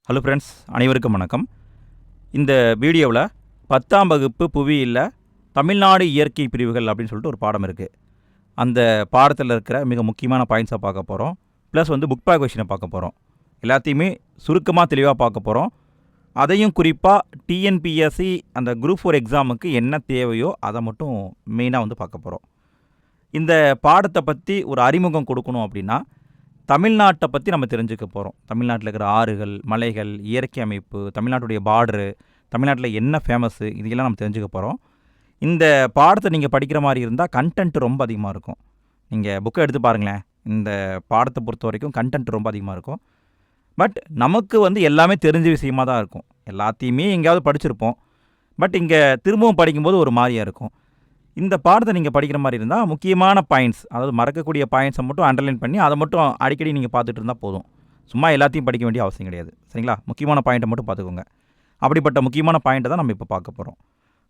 Hello friends, அனைவருக்கும் வணக்கம். இந்த வீடியோவில் 10ஆம் வகுப்பு புவியியல்ல தமிழ்நாடு இயற்கை பிரிவுகள் அப்படின்னு சொல்லிட்டு ஒரு பாடம் இருக்குது. அந்த பாடத்தில் இருக்கிற மிக முக்கியமான பாயிண்ட்ஸை பார்க்க போகிறோம். ப்ளஸ் புக் பேக் கொஷினை பார்க்க போகிறோம். எல்லாத்தையுமே சுருக்கமாக தெளிவாக பார்க்க போகிறோம். அதையும் குறிப்பாக டிஎன்பிஎஸ்சி அந்த குரூப் 4 எக்ஸாமுக்கு என்ன தேவையோ அதை மட்டும் மெயினாக பார்க்க போகிறோம். இந்த பாடத்தை பற்றி ஒரு அறிமுகம் கொடுக்கணும் அப்படின்னா தமிழ்நாட்டை பற்றி நம்ம தெரிஞ்சுக்க போகிறோம். தமிழ்நாட்டில் இருக்கிற ஆறுகள், மலைகள், இயற்கை அமைப்பு, தமிழ்நாட்டுடைய பார்டரு, தமிழ்நாட்டில் என்ன ஃபேமஸ்ஸு, இதையெல்லாம் நம்ம தெரிஞ்சுக்க போகிறோம். இந்த பாடத்தை நீங்கள் படிக்கிற மாதிரி இருந்தால் கண்டென்ட் ரொம்ப அதிகமாக இருக்கும். நீங்கள் புக்கை எடுத்து பாருங்களேன், இந்த பாடத்தை பொறுத்த வரைக்கும் கண்டென்ட் ரொம்ப அதிகமாக இருக்கும். பட் நமக்கு எல்லாமே தெரிஞ்ச விஷயமாக தான் இருக்கும். எல்லாத்தையுமே எங்கேயாவது படிச்சிருப்போம். பட் இங்கே திரும்பவும் படிக்கும்போது ஒரு மாதிரியாக இருக்கும். இந்த பாடத்தை நீங்கள் படிக்கிற மாதிரி இருந்தால் முக்கியமான பாயிண்ட்ஸ், அதாவது மறக்கக்கூடிய பாயிண்ட்ஸை மட்டும் அண்டர்லைன் பண்ணி அதை மட்டும் அடிக்கடி நீங்கள் பார்த்துட்டு இருந்தால் போதும். சும்மா எல்லாத்தையும் படிக்க வேண்டிய அவசியம் கிடையாது. சரிங்களா? முக்கியமான பாயிண்ட்டை மட்டும் பார்த்துக்கோங்க. அப்படிப்பட்ட முக்கியமான பாயிண்ட்டை தான் நம்ம இப்போ பார்க்க போகிறோம்.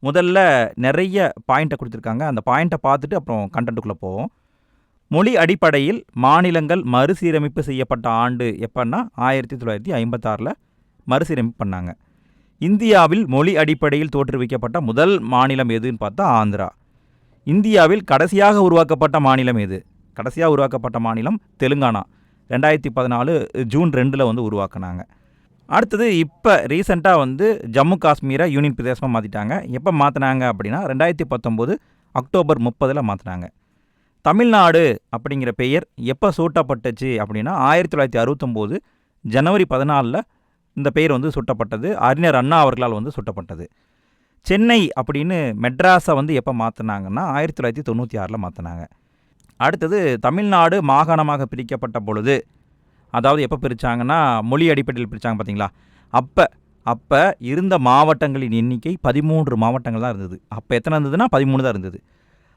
முதல்ல நிறைய பாயிண்ட்டை கொடுத்துருக்காங்க. அந்த பாயிண்ட்டை பார்த்துட்டு அப்புறம் கண்டென்ட்டுக்குள்ளே போவோம். மொழி அடிப்படையில் மாநிலங்கள் மறுசீரமைப்பு செய்யப்பட்ட ஆண்டு எப்போன்னா 1956 மறுசீரமைப்பு பண்ணாங்க. இந்தியாவில் மொழி அடிப்படையில் தோற்றுவிக்கப்பட்ட முதல் மாநிலம் எதுன்னு பார்த்தா ஆந்திரா. இந்தியாவில் கடைசியாக உருவாக்கப்பட்ட மாநிலம் எது? கடைசியாக உருவாக்கப்பட்ட மாநிலம் தெலுங்கானா. 2014 ஜூன் 2 உருவாக்குனாங்க. அடுத்தது இப்போ ரீசெண்டாக ஜம்மு காஷ்மீரை யூனியன் பிரதேசமாக மாற்றிட்டாங்க. எப்போ மாற்றினாங்க அப்படின்னா 2019 அக்டோபர் 30 மாற்றினாங்க. தமிழ்நாடு அப்படிங்கிற பெயர் எப்போ சூட்டப்பட்டுச்சு அப்படின்னா 1969 ஜனவரி 14 இந்த பெயர் சூட்டப்பட்டது. அறிஞர் அண்ணா அவர்களால் சூட்டப்பட்டது. சென்னை அப்படின்னு மெட்ராஸை எப்போ மாற்றினாங்கன்னா 1996 மாற்றினாங்க. அடுத்தது தமிழ்நாடு மாகாணமாக பிரிக்கப்பட்ட பொழுது, அதாவது எப்போ பிரித்தாங்கன்னா மொழி அடிப்படையில் பிரித்தாங்க பார்த்தீங்களா? அப்போ இருந்த மாவட்டங்களின் எண்ணிக்கை 13 மாவட்டங்கள் தான் இருந்தது. அப்போ எத்தனை இருந்ததுன்னா 13 தான் இருந்தது.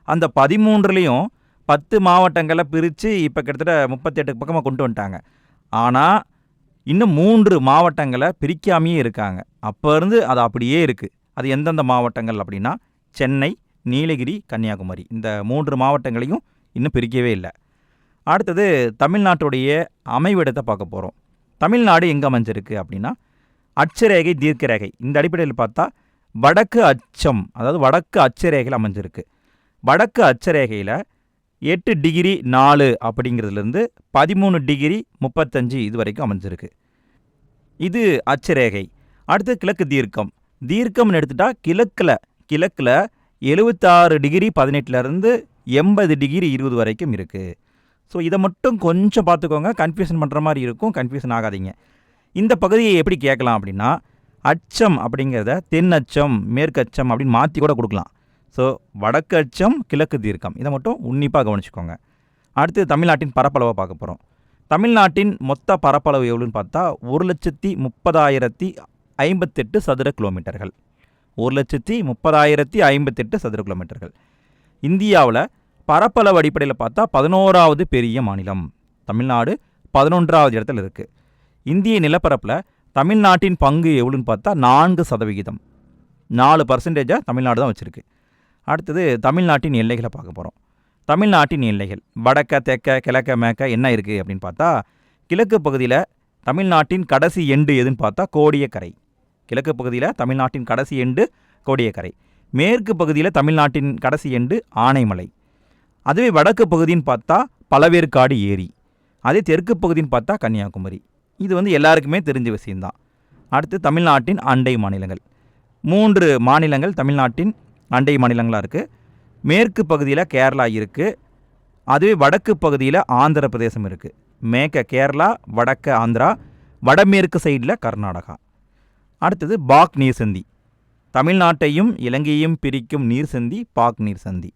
அந்த 13லேயும் 10 மாவட்டங்களை பிரித்து இப்போ கிட்டத்தட்ட 38 பக்கமாக கொண்டு வந்துட்டாங்க. ஆனால் இன்னும் 3 மாவட்டங்களை பிரிக்காமையே இருக்காங்க. அப்போ இருந்து அது அப்படியே இருக்குது. அது எந்தெந்த மாவட்டங்கள் அப்படின்னா சென்னை, நீலகிரி, கன்னியாகுமரி. இந்த 3 மாவட்டங்களையும் இன்னும் பிரிக்கவே இல்லை. அடுத்தது தமிழ்நாட்டுடைய அமைவிடத்தை பார்க்க போகிறோம். தமிழ்நாடு எங்கே அமைஞ்சிருக்கு அப்படின்னா அட்சரேகை, தீர்க்கரேகை இந்த அடிப்படையில் பார்த்தா வடக்கு அச்சம், அதாவது வடக்கு அட்சரேகையில் அமைஞ்சிருக்கு. வடக்கு அட்சரேகையில் 8 டிகிரி 4 அப்படிங்கிறதுலேருந்து 13 டிகிரி 35 இது வரைக்கும் அமைஞ்சிருக்கு. இது அட்சரேகை. அடுத்து கிழக்கு தீர்க்கம். தீர்க்கம்னு எடுத்துட்டா கிழக்கில் 76 டிகிரி 18லேருந்து 80 டிகிரி 20 வரைக்கும் இருக்குது. ஸோ இதை மட்டும் கொஞ்சம் பார்த்துக்கோங்க. கன்ஃபியூஷன் பண்ணுற மாதிரி இருக்கும். கன்ஃபியூஷன் ஆகாதீங்க. இந்த பகுதியை எப்படி கேட்கலாம் அப்படின்னா அச்சம் அப்படிங்கிறத தென் அச்சம், மேற்கு அச்சம் அப்படின்னு மாற்றி கூட கொடுக்கலாம். ஸோ வடக்கு அச்சம், கிழக்கு தீர்க்கம், இதை மட்டும் உன்னிப்பாக கவனிச்சுக்கோங்க. அடுத்து தமிழ்நாட்டின் பரப்பளவை பார்க்க போகிறோம். தமிழ்நாட்டின் மொத்த பரப்பளவு எவ்வளோன்னு பார்த்தா 1,30,058 சதுர கிலோமீட்டர்கள். 1,30,058 சதுர கிலோமீட்டர்கள். இந்தியாவில் பரப்பளவு அடிப்படையில் பார்த்தா 11வது பெரிய மாநிலம். தமிழ்நாடு 11வது இடத்துல இருக்குது. இந்திய நிலப்பரப்பில் தமிழ்நாட்டின் பங்கு எவ்வளோன்னு பார்த்தா 4%. 4% தமிழ்நாடு தான் வச்சுருக்கு. அடுத்தது தமிழ்நாட்டின் எல்லைகளை பார்க்க போகிறோம். தமிழ்நாட்டின் எல்லைகள் வடக்க, தெற்க, கிழக்க, மேற்க என்ன இருக்குது அப்படின்னு பார்த்தா கிழக்கு பகுதியில் தமிழ்நாட்டின் கடைசி எண்டு எதுன்னு பார்த்தா கோடியக்கரை. கிழக்கு பகுதியில் தமிழ்நாட்டின் கடைசி எண்டு கோடியக்கரை. மேற்கு பகுதியில் தமிழ்நாட்டின் கடைசி எண்டு ஆனைமலை. அதுவே வடக்கு பகுதின்னு பார்த்தா பழவேற்காடு ஏரி. அதே தெற்கு பகுதின்னு பார்த்தா கன்னியாகுமரி. இது எல்லாருக்குமே தெரிஞ்ச விஷயந்தான். அடுத்து தமிழ்நாட்டின் அண்டை மாநிலங்கள். 3 மாநிலங்கள் தமிழ்நாட்டின் அண்டை மாநிலங்களாக இருக்குது. மேற்கு பகுதியில் கேரளா இருக்குது. அதுவே வடக்கு பகுதியில் ஆந்திர பிரதேசம் இருக்குது. மேற்க கேரளா, வடக்க ஆந்திரா, வடமேற்கு சைடில் கர்நாடகா. அடுத்தது பாக் நீர் சந்தி. தமிழ்நாட்டையும் இலங்கையையும் பிரிக்கும் நீர் சந்தி பாக் நீர் சந்தி.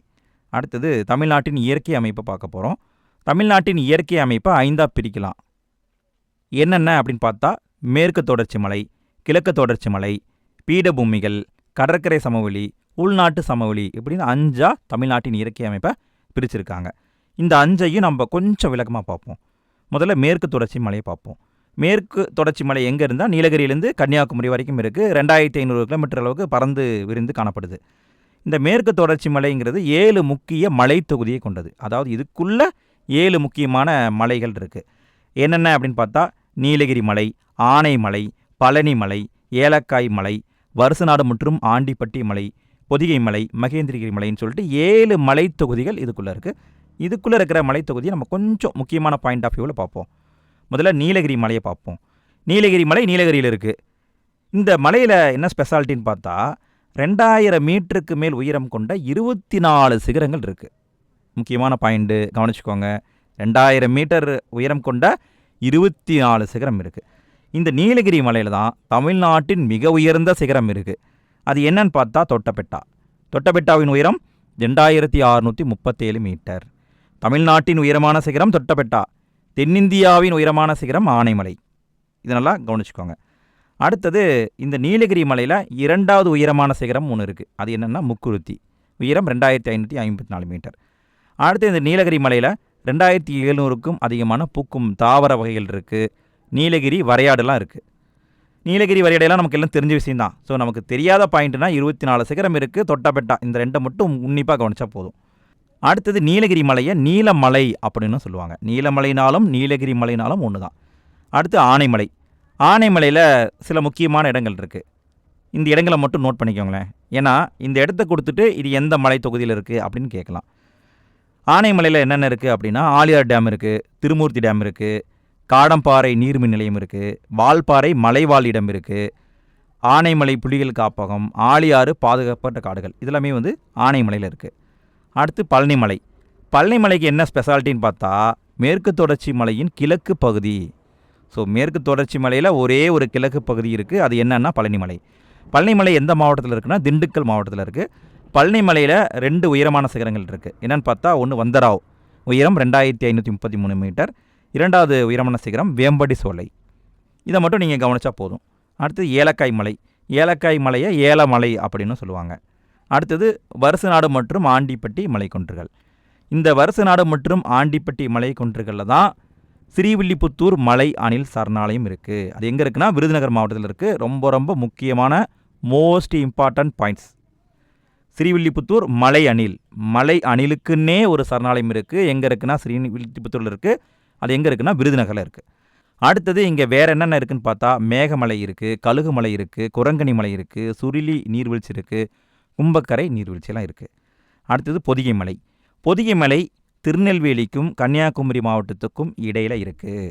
அடுத்தது தமிழ்நாட்டின் இயற்கை அமைப்பை பார்க்க போகிறோம். தமிழ்நாட்டின் இயற்கை அமைப்பை 5ஆக பிரிக்கலாம். என்னென்ன அப்படின்னு பார்த்தா மேற்கு தொடர்ச்சி மலை, கிழக்கு தொடர்ச்சி மலை, பீடபூமிகள், கடற்கரை சமவெளி, உள்நாட்டு சமவெளி இப்படின்னு 5ஆக தமிழ்நாட்டின் இயற்கை அமைப்பை பிரிச்சிருக்காங்க. இந்த 5ஐயும் நம்ம கொஞ்சம் விளக்கமாக பார்ப்போம். முதல்ல மேற்கு தொடர்ச்சி மலையை பார்ப்போம். மேற்கு தொடர்ச்சி மலை எங்கே இருந்தால் நீலகிரியிலேருந்து கன்னியாகுமரி வரைக்கும் இருக்குது. 2500 கிலோமீட்டர் அளவுக்கு பறந்து விரிந்து காணப்படுது. இந்த மேற்கு தொடர்ச்சி மலைங்கிறது 7 முக்கிய மலை தொகுதியை கொண்டது. அதாவது இதுக்குள்ளே 7 முக்கியமான மலைகள் இருக்குது. என்னென்ன அப்படின்னு பார்த்தா நீலகிரி மலை, ஆனைமலை, பழனி மலை, ஏலக்காய் மலை, வருசநாடு மற்றும் ஆண்டிப்பட்டி மலை, பொதிகை மலை, மகேந்திரகிரி மலைன்னு சொல்லிட்டு 7 மலை தொகுதிகள் இதுக்குள்ளே இருக்குது. இதுக்குள்ளே இருக்கிற மலை தொகுதியை நம்ம கொஞ்சம் முக்கியமான பாயிண்ட் ஆஃப் வியூவில் பார்ப்போம். முதல்ல நீலகிரி மலையை பார்ப்போம். நீலகிரி மலை நீலகிரியில் இருக்குது. இந்த மலையில் என்ன ஸ்பெஷாலிட்டின்னு பார்த்தா 2000 மீட்டருக்கு மேல் உயரம் கொண்ட 24 சிகரங்கள் இருக்குது. முக்கியமான பாயிண்ட்டு கவனிச்சுக்கோங்க. 2000 மீட்டர் உயரம் கொண்ட 24 சிகரம் இருக்குது. இந்த நீலகிரி மலையில் தான் தமிழ்நாட்டின் மிக உயர்ந்த சிகரம் இருக்குது. அது என்னன்னு பார்த்தா தொட்டபெட்டா. தொட்டபெட்டாவின் உயரம் 2637 மீட்டர். தமிழ்நாட்டின் உயரமான சிகரம் தொட்டபெட்டா. தென்னிந்தியாவின் உயரமான சிகரம் ஆனைமலை. இதனெல்லாம் கவனிச்சுக்கோங்க. அடுத்தது இந்த நீலகிரி மலையில் 2வது உயரமான சிகரம் ஒன்று இருக்குது. அது என்னென்னா முக்குருத்தி. உயரம் 2554 மீட்டர். அடுத்து இந்த நீலகிரி மலையில் 2700க்கும் அதிகமான பூக்கும் தாவர வகைகள் இருக்குது. நீலகிரி வரையாடெல்லாம் இருக்குது. நீலகிரி வரையாடெல்லாம் நமக்கு எல்லாம் தெரிஞ்ச விஷயம்தான். ஸோ நமக்கு தெரியாத பாயிண்ட்னா 24 சிகரம் இருக்குது, தொட்டபெட்டா. இந்த 2 மட்டும் உன்னிப்பாக கவனிச்சா போதும். அடுத்தது நீலகிரி மலையை நீலமலை அப்படின்னு சொல்லுவாங்க. நீலமலைனாலும் நீலகிரி மலைனாலும் ஒன்று தான். அடுத்து ஆனைமலை. ஆனைமலையில் சில முக்கியமான இடங்கள் இருக்குது. இந்த இடங்களை மட்டும் நோட் பண்ணிக்கோங்களேன். ஏன்னா இந்த இடத்த கொடுத்துட்டு இது எந்த மலை தொகுதியில் இருக்குது அப்படின்னு கேட்கலாம். ஆனைமலையில் என்னென்ன இருக்குது அப்படின்னா ஆலியார் டேம் இருக்குது, திருமூர்த்தி டேம் இருக்குது, காடம்பாறை நீர்மின் நிலையம் இருக்குது, வால்பாறை மலைவாழ் இடம் இருக்குது, ஆனைமலை புலிகள் காப்பகம், ஆலியாறு பாதுகாப்பட்ட காடுகள், இதெல்லாமே ஆனைமலையில் இருக்குது. அடுத்து பழனிமலை. பழனிமலைக்கு என்ன ஸ்பெஷாலிட்டின்னு பார்த்தா மேற்கு தொடர்ச்சி மலையின் கிழக்கு பகுதி. ஸோ மேற்கு தொடர்ச்சி மலையில் ஒரே ஒரு கிழக்கு பகுதி இருக்குது. அது என்னன்னா பழனிமலை. பழனிமலை எந்த மாவட்டத்தில் இருக்குன்னா திண்டுக்கல் மாவட்டத்தில் இருக்குது. பழனிமலையில் 2 உயரமான சிகரங்கள் இருக்குது. என்னென்னு பார்த்தா ஒன்று வந்தராவ், உயரம் 2533 மீட்டர். 2வது உயரமான சிகரம் வேம்படி சோலை. இதை மட்டும் நீங்கள் கவனித்தா போதும். அடுத்து ஏலக்காய் மலை. ஏலக்காய் மலையை ஏலமலை அப்படின்னு சொல்லுவாங்க. அடுத்தது வருசநாடு மற்றும் ஆண்டிப்பட்டி மலைக்குன்றுகள். இந்த வருசநாடு மற்றும் ஆண்டிப்பட்டி மலைக்குன்றுகளில் தான் ஸ்ரீவில்லிபுத்தூர் மலை அணில் சரணாலயம் இருக்குது. அது எங்கே இருக்குன்னா விருதுநகர் மாவட்டத்தில் இருக்குது. ரொம்ப ரொம்ப முக்கியமான மோஸ்ட் இம்பார்ட்டன்ட் பாயிண்ட்ஸ். ஸ்ரீவில்லிபுத்தூர் மலை அணிலுக்குன்னே ஒரு சரணாலயம் இருக்குது. எங்கே இருக்குன்னா ஸ்ரீவில்லிபுத்தூரில் இருக்குது. அது எங்கே இருக்குன்னா விருதுநகரில் இருக்குது. அடுத்தது இங்கே வேறு என்னென்ன இருக்குதுன்னு பார்த்தா மேகமலை இருக்குது, கழுகுமலை இருக்குது, குரங்கணி மலை இருக்குது, சுருளி நீர்வீழ்ச்சி இருக்குது, கும்பக்கரை நீர்வீழ்ச்சியெல்லாம் இருக்குது. அடுத்தது பொதிகை மலை. பொதிகை மலை திருநெல்வேலிக்கும் கன்னியாகுமரி மாவட்டத்துக்கும் இடையில் இருக்குது.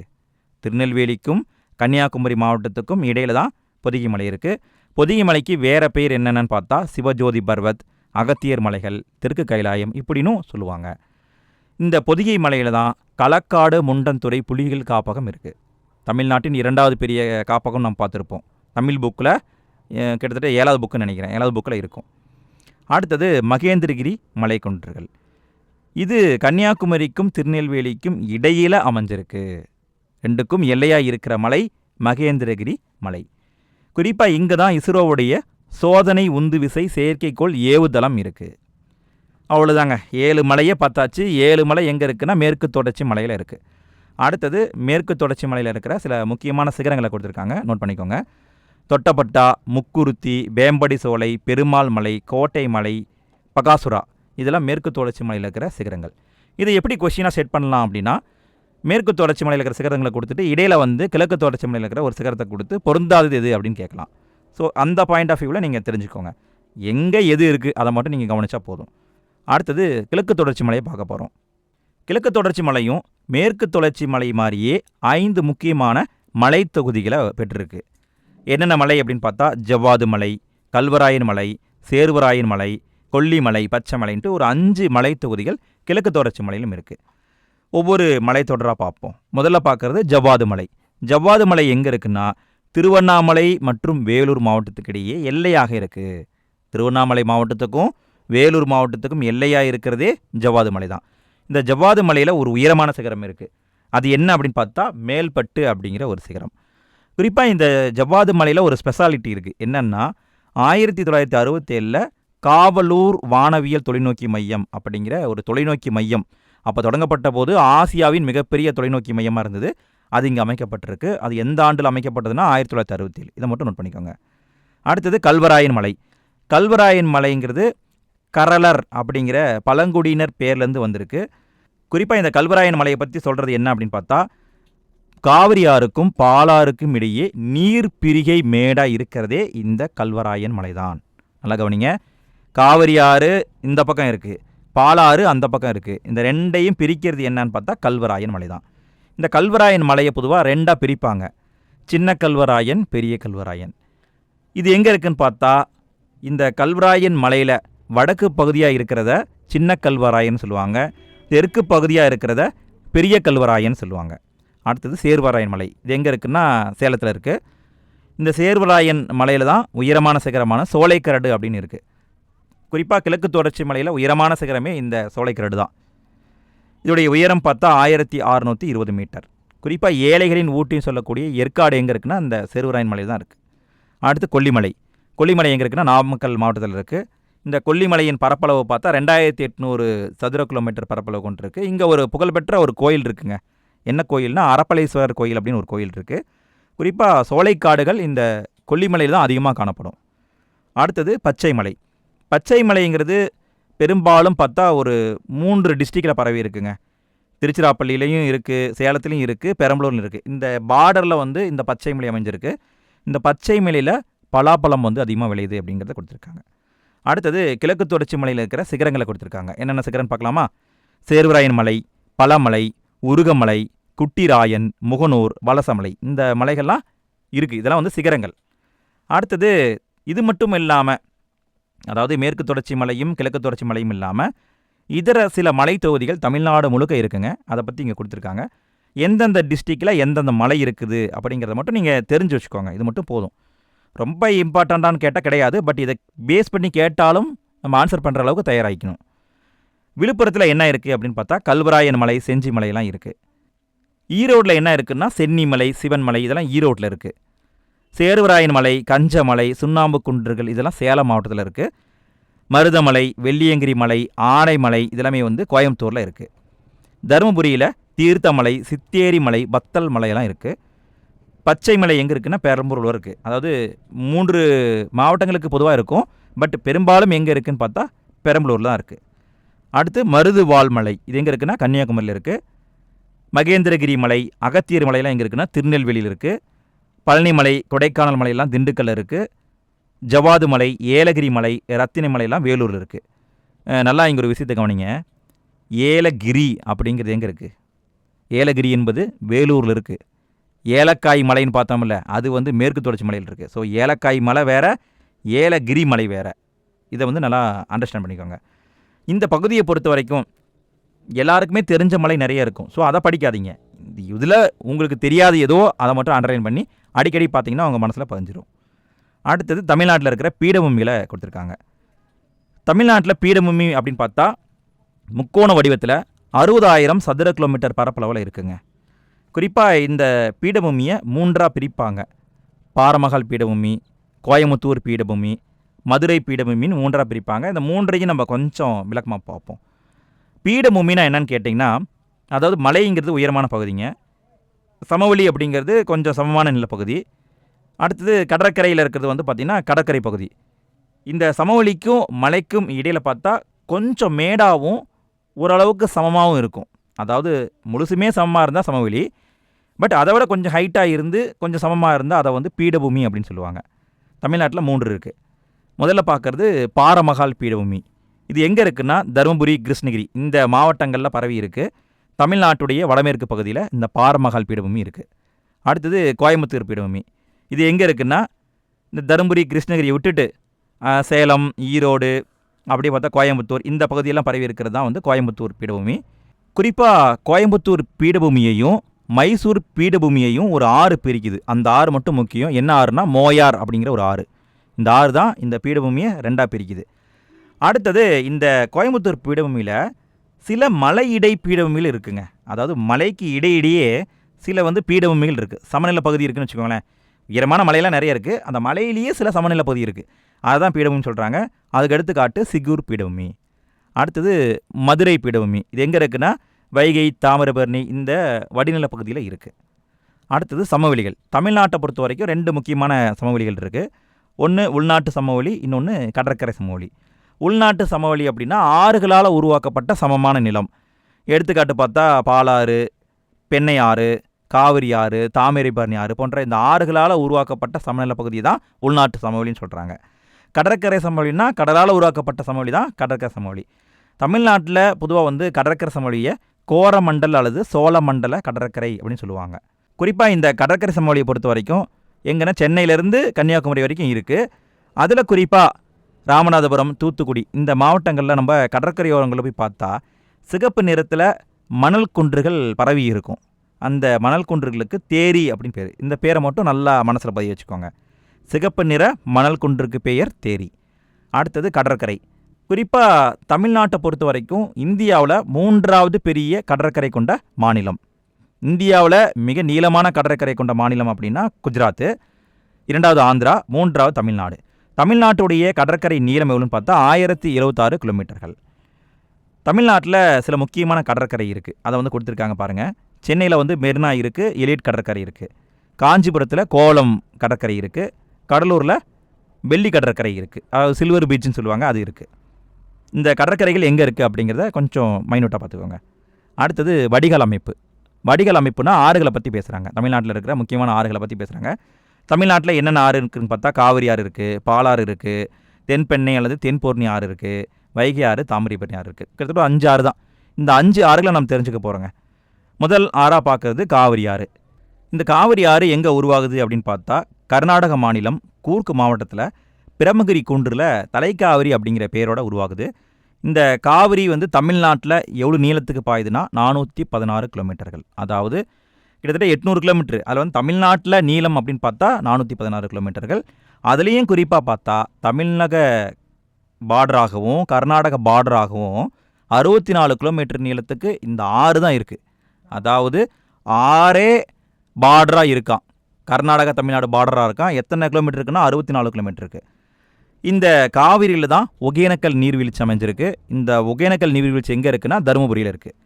திருநெல்வேலிக்கும் கன்னியாகுமரி மாவட்டத்துக்கும் இடையில் தான் பொதிகை மலை இருக்குது. பொதிகை மலைக்கு வேறு பேர் என்னென்னு பார்த்தா சிவஜோதி பர்வத், அகத்தியர் மலைகள், தெற்கு கைலாயம் இப்படின்னு சொல்லுவாங்க. இந்த பொதிகை மலையில் தான் களக்காடு முண்டந்துறை புலிகள் காப்பகம் இருக்குது. தமிழ்நாட்டின் 2வது பெரிய காப்பகம் நம்ம பார்த்துருப்போம். தமிழ் புக்கில் கிட்டத்தட்ட 7வது புக்குன்னு நினைக்கிறேன். 7வது புக்கில் இருக்கும். அடுத்தது மகேந்திரகிரி மலைக்குன்றுகள். இது கன்னியாகுமரிக்கும் திருநெல்வேலிக்கும் இடையில் அமைஞ்சிருக்கு. 2க்கும் எல்லையாக இருக்கிற மலை மகேந்திரகிரி மலை. குறிப்பாக இங்கே தான் இஸ்ரோவுடைய சோதனை உந்து விசை செயற்கைக்கோள் ஏவுதளம் இருக்குது. அவ்வளோதாங்க. 7 மலையை பார்த்தாச்சு. 7 மலை எங்கே இருக்குன்னா மேற்கு தொடர்ச்சி மலையில் இருக்குது. அடுத்தது மேற்கு தொடர்ச்சி மலையில் இருக்கிற சில முக்கியமான சிகரங்களை கொடுத்துருக்காங்க, நோட் பண்ணிக்கோங்க. தொட்டபெட்டா, முக்குருத்தி, வேம்படி சோலை, பெருமாள் மலை, கோட்டை மலை, பகாசுரா, இதெல்லாம் மேற்கு தொடர்ச்சி மலையில் இருக்கிற சிகரங்கள். இதை எப்படி கொஸ்டினாக செட் பண்ணலாம் அப்படின்னா மேற்கு தொடர்ச்சி மலையில் இருக்கிற சிகரங்களை கொடுத்துட்டு இடையில் கிழக்கு தொடர்ச்சி மலையில் இருக்கிற ஒரு சிகரத்தை கொடுத்து பொருந்தாதது எது அப்படின்னு கேட்கலாம். ஸோ அந்த பாயிண்ட் ஆஃப் வியூவில் நீங்கள் தெரிஞ்சுக்கோங்க. எங்கே எது இருக்குது அதை மட்டும் நீங்கள் கவனித்தா போதும். அடுத்தது கிழக்கு தொடர்ச்சி மலையை பார்க்க போகிறோம். கிழக்கு தொடர்ச்சி மலையும் மேற்கு தொடர்ச்சி மலை மாதிரியே 5 முக்கியமான மலை தொகுதிகளை பெற்றிருக்கு. என்னென்ன மலை அப்படின்னு பார்த்தா ஜவ்வாது மலை, கல்வராயன் மலை, சேர்வராயன் மலை, கொல்லிமலை, பச்சை மலைன்ட்டு ஒரு 5 மலை தொகுதிகள் கிழக்கு தொடர்ச்சி மலையிலும் இருக்குது. ஒவ்வொரு மலை தொடராக பார்ப்போம். முதல்ல பார்க்குறது ஜவ்வாது மலை. ஜவ்வாது மலை எங்கே இருக்குன்னா திருவண்ணாமலை மற்றும் வேலூர் மாவட்டத்துக்கு இடையே எல்லையாக இருக்குது. திருவண்ணாமலை மாவட்டத்துக்கும் வேலூர் மாவட்டத்துக்கும் எல்லையாக இருக்கிறதே ஜவ்வாது மலை தான். இந்த ஜவ்வாது மலையில் ஒரு உயரமான சிகரம் இருக்குது. அது என்ன அப்படின்னு பார்த்தா மேல்பட்டு அப்படிங்கிற ஒரு சிகரம். குறிப்பாக இந்த ஜவ்வாது மலையில் ஒரு ஸ்பெஷாலிட்டி இருக்குது. என்னென்னா 1967 காவலூர் வானவியல் தொலைநோக்கி மையம் அப்படிங்கிற ஒரு தொலைநோக்கி மையம் அப்போ தொடங்கப்பட்ட போது ஆசியாவின் மிகப்பெரிய தொலைநோக்கி மையமாக இருந்தது. அது இங்கே அமைக்கப்பட்டிருக்கு. அது எந்த ஆண்டில் அமைக்கப்பட்டதுன்னா 1967. இதை மட்டும் நோட் பண்ணிக்கோங்க. அடுத்தது கல்வராயன் மலை. கல்வராயன் மலைங்கிறது கரலர் அப்படிங்கிற பழங்குடியினர் பேர்லேருந்து வந்திருக்கு. குறிப்பாக இந்த கல்வராயன் மலையை பற்றி சொல்கிறது என்ன அப்படின்னு பார்த்தா காவிரி ஆறுக்கும் பாலாறுக்கும் இடையே நீர் பிரிகை மேடாக இருக்கிறதே இந்த கல்வராயன் மலைதான். நல்லா கவனிங்க. காவிரி ஆறு இந்த பக்கம் இருக்குது, பாலாறு அந்த பக்கம் இருக்குது. இந்த ரெண்டையும் பிரிக்கிறது என்னன்னு பார்த்தா கல்வராயன் மலை தான். இந்த கல்வராயன் மலையை பொதுவாக ரெண்டாக பிரிப்பாங்க, சின்ன கல்வராயன், பெரிய கல்வராயன். இது எங்கே இருக்குதுன்னு பார்த்தா இந்த கல்வராயன் மலையில் வடக்கு பகுதியாக இருக்கிறத சின்ன கல்வராயன் சொல்லுவாங்க, தெற்கு பகுதியாக இருக்கிறத பெரிய கல்வராயன் சொல்லுவாங்க. அடுத்தது சேர்வராயன் மலை. இது எங்கே இருக்குன்னா சேலத்தில் இருக்குது. இந்த சேர்வராயன் மலையில் தான் உயரமான சிகரமான சோலைக்கரடு அப்படின்னு இருக்குது. குறிப்பாக கிழக்கு தொடர்ச்சி மலையில் உயரமான சிகரமே இந்த சோலைக்கரடு தான். இதோடைய உயரம் பார்த்தா 1620 மீட்டர். குறிப்பாக ஏழைகளின் ஊட்டின்னு சொல்லக்கூடிய ஏற்காடு எங்கே இருக்குன்னா அந்த சேர்வராயன் மலை தான் இருக்குது. அடுத்து கொல்லிமலை. கொல்லிமலை எங்கே இருக்குன்னா நாமக்கல் மாவட்டத்தில் இருக்குது. இந்த கொல்லிமலையின் பரப்பளவு பார்த்தா 2800 சதுர கிலோமீட்டர் பரப்பளவு கொண்டு இருக்குது. இங்கே ஒரு புகழ்பெற்ற ஒரு கோயில் இருக்குங்க. என்ன கோயில்னா அரப்பளீஸ்வரர் கோயில் அப்படின்னு ஒரு கோயில் இருக்குது. குறிப்பாக சோலைக்காடுகள் இந்த கொல்லிமலையில் தான் அதிகமாக காணப்படும். அடுத்தது பச்சை மலை. பச்சை மலைங்கிறது பெரும்பாலும் பார்த்தா ஒரு 3 டிஸ்ட்ரிக்டில் பரவி இருக்குங்க. திருச்சிராப்பள்ளியிலையும் இருக்குது, சேலத்துலேயும் இருக்குது, பெரம்பலூர்லையும் இருக்குது. இந்த பார்டரில் வந்து இந்த பச்சை மலை அமைஞ்சிருக்கு. இந்த பச்சை மலையில் பலாப்பழம் வந்து அதிகமாக விளையுது அப்படிங்கிறத கொடுத்துருக்காங்க. அடுத்தது கிழக்கு தொடர்ச்சி மலையில் இருக்கிற சிகரங்களை கொடுத்துருக்காங்க. என்னென்ன சிகரம்னு பார்க்கலாமா? சேர்வராயன் மலை, பழமலை, உருகமலை, குட்டிராயன், முகனூர், வலசமலை, இந்த மலைகள்லாம் இருக்குது. இதெல்லாம் வந்து சிகரங்கள். அடுத்தது இது மட்டும் இல்லாமல், அதாவது மேற்கு தொடர்ச்சி மலையும் கிழக்கு தொடர்ச்சி மலையும் இல்லாமல் இதர சில மலை தொகுதிகள் தமிழ்நாடு முழுக்க இருக்குங்க. அதை பற்றி இங்கே கொடுத்துருக்காங்க. எந்தெந்த டிஸ்ட்ரிக்டில் எந்தெந்த மலை இருக்குது அப்படிங்கிறத மட்டும் நீங்கள் தெரிஞ்சு வச்சுக்கோங்க. இது மட்டும் போதும். ரொம்ப இம்பார்ட்டண்ட்டானு கேட்டால் கிடையாது, பட் இதை பேஸ் பண்ணி கேட்டாலும் நம்ம ஆன்சர் பண்ணுற அளவுக்கு தயாராகிக்கணும். விழுப்புரத்தில் என்ன இருக்குது அப்படின்னு பார்த்தா கல்வராயன் மலை, செஞ்சி மலையெல்லாம் இருக்குது. ஈரோட்டில் என்ன இருக்குன்னா சென்னிமலை, சிவன்மலை, இதெல்லாம் ஈரோட்டில் இருக்குது. சேர்வராயன் மலை, கஞ்சமலை, சுண்ணாம்பு குன்றுகள் இதெல்லாம் சேலம் மாவட்டத்தில் இருக்குது. மருதமலை, வெள்ளியங்கிரி மலை, ஆனைமலை இதெல்லாமே வந்து கோயம்புத்தூரில் இருக்குது. தருமபுரியில் தீர்த்தமலை, சித்தேரி மலை, பத்தல் மலையெல்லாம் இருக்குது. பச்சை மலை எங்கே இருக்குன்னா பெரம்பலூரில் இருக்குது. அதாவது 3 மாவட்டங்களுக்கு பொதுவாக இருக்கும், பட் பெரும்பாலும் எங்கே இருக்குதுன்னு பார்த்தா பெரம்பலூரில் தான் இருக்குது. அடுத்து மருதுவாழ் மலை. இது எங்கே இருக்குன்னா கன்னியாகுமரியில் இருக்குது. மகேந்திரகிரி மலை, அகத்தியர் மலையெல்லாம் எங்கே இருக்குன்னா திருநெல்வேலியில் இருக்குது. பழனிமலை, கொடைக்கானல் மலையெல்லாம் திண்டுக்கல்லில் இருக்குது. ஜவாது மலை, ஏலகிரி மலை, ரத்தின மலையெல்லாம் வேலூரில் இருக்குது. நல்லா இங்கே ஒரு விஷயத்தை கவனிங்க. ஏலகிரி அப்படிங்கிறது எங்கே இருக்குது? ஏலகிரி என்பது வேலூரில் இருக்குது. ஏலக்காய் மலைன்னு பார்த்தோம்ல, அது வந்து மேற்கு தொடர்ச்சி மலையில் இருக்குது. ஸோ ஏலக்காய் மலை வேறு, ஏலகிரி மலை வேறு. இதை வந்து நல்லா அண்டர்ஸ்டாண்ட் பண்ணிக்கோங்க. இந்த பகுதியை பொறுத்த வரைக்கும் எல்லாருக்குமே தெரிஞ்ச மலை நிறைய இருக்கும். ஸோ அதை படிக்காதீங்க. இதில் உங்களுக்கு தெரியாது ஏதோ அதை மட்டும் அண்டர்லைன் பண்ணி அடிக்கடி பார்த்தீங்கன்னா அவங்க மனசில் பதிஞ்சிடும். அடுத்தது தமிழ்நாட்டில் இருக்கிற பீடபூமிகளை கொடுத்துருக்காங்க. தமிழ்நாட்டில் பீடபூமி அப்படின்னு பார்த்தா முக்கோண வடிவத்தில் 60,000 சதுர கிலோமீட்டர் பரப்பளவில் இருக்குங்க. குறிப்பாக இந்த பீடபூமியை 3ஆக பிரிப்பாங்க. பாரமகால் பீடபூமி, கோயமுத்தூர் பீடபூமி, மதுரை பீடபூமின்னு 3ஆக பிரிப்பாங்க. இந்த 3ஐயும் நம்ம கொஞ்சம் விளக்கமாக பார்ப்போம். பீடபூமினா என்னன்னு கேட்டிங்கன்னா, அதாவது மலைங்கிறது உயரமான பகுதிங்க. சமவெளி அப்படிங்கிறது கொஞ்சம் சமமான நிலப்பகுதி. அடுத்தது கடற்கரையில் இருக்கிறது வந்து பார்த்திங்கன்னா கடற்கரை பகுதி. இந்த சமவெளிக்கும் மலைக்கும் இடையில் பார்த்தா கொஞ்சம் மேடாகவும் ஓரளவுக்கு சமமாகவும் இருக்கும். அதாவது முழுசுமே சமமாக இருந்தால் சமவெளி, பட் அதை விட கொஞ்சம் ஹைட்டாக இருந்து கொஞ்சம் சமமாக இருந்தால் அதை வந்து பீடபூமி அப்படின்னு சொல்லுவாங்க. தமிழ்நாட்டில் 3 இருக்குது. முதல்ல பார்க்குறது பாரமகால் பீடபூமி. இது எங்கே இருக்குன்னா தருமபுரி, கிருஷ்ணகிரி இந்த மாவட்டங்களில் பரவி இருக்குது. தமிழ்நாட்டுடைய வடமேற்கு பகுதியில் இந்த பாரமகால் பீடபூமி இருக்குது. அடுத்தது கோயம்புத்தூர் பீடபூமி. இது எங்கே இருக்குன்னா இந்த தருமபுரி, கிருஷ்ணகிரியை விட்டுட்டு சேலம், ஈரோடு, அப்படியே பார்த்தா கோயம்புத்தூர் இந்த பகுதியெல்லாம் பரவி இருக்கிறது தான் வந்து கோயம்புத்தூர் பீடபூமி. குறிப்பாக கோயம்புத்தூர் பீடபூமியையும் மைசூர் பீடபூமியையும் ஒரு ஆறு பிரிக்குது. அந்த ஆறு மட்டும் முக்கியம். என்ன ஆறுனா மோயார் அப்படிங்கிற ஒரு ஆறு. இந்த ஆறு தான் இந்த பீடபூமியை 2ஆக பிரிக்குது. அடுத்தது இந்த கோயம்புத்தூர் பீடபூமியில் சில மலை இடை பீடபூமிகள் இருக்குங்க. அதாவது மலைக்கு இடையிடையே சில வந்து பீடபூமிகள் இருக்குது. சமநிலை பகுதி இருக்குதுன்னு வச்சுக்கோங்களேன். உயரமான மலையெல்லாம் நிறைய இருக்குது, அந்த மலையிலேயே சில சமநிலை பகுதி இருக்குது. அதுதான் பீடபூமின்னு சொல்கிறாங்க. அதுக்கு எடுத்துக்காட்டு சிகூர் பீடபூமி. அடுத்தது மதுரை பீடபூமி. இது எங்கே இருக்குன்னா வைகை, தாமிரபரணி இந்த வடிநில பகுதியில் இருக்குது. அடுத்தது சமவெளிகள். தமிழ்நாட்டை பொறுத்த வரைக்கும் 2 முக்கியமான சமவெளிகள் இருக்குது. ஒன்று உள்நாட்டு சமவெளி, இன்னொன்று கடற்கரை சமவெளி. உள்நாட்டு சமவெளி அப்படின்னா ஆறுகளால் உருவாக்கப்பட்ட சமமான நிலம். எடுத்துக்காட்டு பார்த்தா பாலாறு, பெண்ணை ஆறு, காவிரி ஆறு, தாமிரபரணி ஆறு போன்ற இந்த ஆறுகளால் உருவாக்கப்பட்ட சமநில பகுதி தான் உள்நாட்டு சமவெளின்னு சொல்கிறாங்க. கடற்கரை சமவெளினா கடலால் உருவாக்கப்பட்ட சமவெளி தான் கடற்கரை சமவெளி. தமிழ்நாட்டில் பொதுவாக கடற்கரை சமவெளியை கோரமண்டல் அல்லது சோழமண்டல கடற்கரை அப்படின்னு சொல்லுவாங்க. குறிப்பாக இந்த கடற்கரை சமவெளியை பொறுத்த வரைக்கும் எங்கன்னா சென்னையிலேருந்து கன்னியாகுமரி வரைக்கும் இருக்குது. அதில் குறிப்பாக ராமநாதபுரம், தூத்துக்குடி இந்த மாவட்டங்களில் நம்ம கடற்கரையோரங்களில் போய் பார்த்தா சிகப்பு நிறத்தில் மணல் குன்றுகள் பரவி இருக்கும். அந்த மணல் குன்றுகளுக்கு தேரி அப்படின்னு பேர். இந்த பேரை மட்டும் நல்லா மனசில் பதிய வச்சுக்கோங்க. சிகப்பு நிற மணல் குன்றுக்கு பெயர் தேரி. அடுத்தது கடற்கரை. குறிப்பாக தமிழ்நாட்டை பொறுத்த வரைக்கும் இந்தியாவில் 3வது பெரிய கடற்கரை கொண்ட மாநிலம். இந்தியாவில் மிக நீளமான கடற்கரை கொண்ட மாநிலம் அப்படின்னா குஜராத்து, 2வது ஆந்திரா, 3வது தமிழ்நாடு. தமிழ்நாட்டுடைய கடற்கரை நீளம் எவ்வளோன்னு பார்த்தா 1026 கிலோமீட்டர்கள். தமிழ்நாட்டில் சில முக்கியமான கடற்கரை இருக்குது. அதை கொடுத்துருக்காங்க பாருங்கள். சென்னையில் மெரினா இருக்குது, எலியட் கடற்கரை இருக்குது. காஞ்சிபுரத்தில் கோவளம் கடற்கரை இருக்குது. கடலூரில் வெள்ளி கடற்கரை இருக்குது, அதாவது சில்வர் பீச்சுன்னு சொல்லுவாங்க, அது இருக்குது. இந்த கடற்கரைகள் எங்கே இருக்குது அப்படிங்கிறத கொஞ்சம் மைனூட்டாக பார்த்துக்கோங்க. அடுத்தது வடிகால் அமைப்பு. வடிகால் அமைப்புனா ஆறுகளை பற்றி பேசுகிறாங்க. தமிழ்நாட்டில் இருக்கிற முக்கியமான ஆறுகளை பற்றி பேசுகிறாங்க. தமிழ்நாட்டில் என்னென்ன ஆறு இருக்குதுன்னு பார்த்தா காவிரி ஆறு இருக்குது, பாலாறு இருக்குது, தென்பெண்ணை அல்லது தென்பொர்ணி ஆறு இருக்குது, வைகை ஆறு, தாமிரபரணி ஆறு இருக்குது. கிட்டத்தட்ட 5 ஆறு தான். இந்த 5 ஆறுகளை நம்ம தெரிஞ்சுக்க போகிறோங்க. முதல் ஆறாக பார்க்குறது காவிரி ஆறு. இந்த காவிரி ஆறு எங்கே உருவாகுது அப்படின்னு பார்த்தா கர்நாடக மாநிலம் கூர்க் மாவட்டத்தில் பிரம்மகிரி குன்றில் தலைக்காவிரி அப்படிங்கிற பேரோட உருவாகுது. இந்த காவிரி தமிழ்நாட்டில் எவ்வளோ நீளத்துக்கு பாயுதுன்னா 416 கிலோமீட்டர்கள். அதாவது கிட்டத்தட்ட 800 கிலோமீட்டர். அதில் தமிழ்நாட்டில் நீளம் அப்படின்னு பார்த்தா 416 கிலோமீட்டர்கள். அதுலேயும் குறிப்பாக பார்த்தா தமிழக பார்டராகவும் கர்நாடக பார்டராகவும் 64 கிலோமீட்டர் நீளத்துக்கு இந்த ஆறு தான் இருக்குது. அதாவது 6 பார்டராக இருக்கான். கர்நாடகா தமிழ்நாடு பார்டராக இருக்கான். எத்தனை கிலோமீட்டர் இருக்குன்னா 64 கிலோமீட்டர் இருக்குது. இந்த காவிரியில் தான் ஒகேனக்கல் நீர்வீழ்ச்சி அமைஞ்சிருக்கு. இந்த ஒகேனக்கல் நீர்வீழ்ச்சி எங்கே இருக்குன்னா தருமபுரியில் இருக்குது.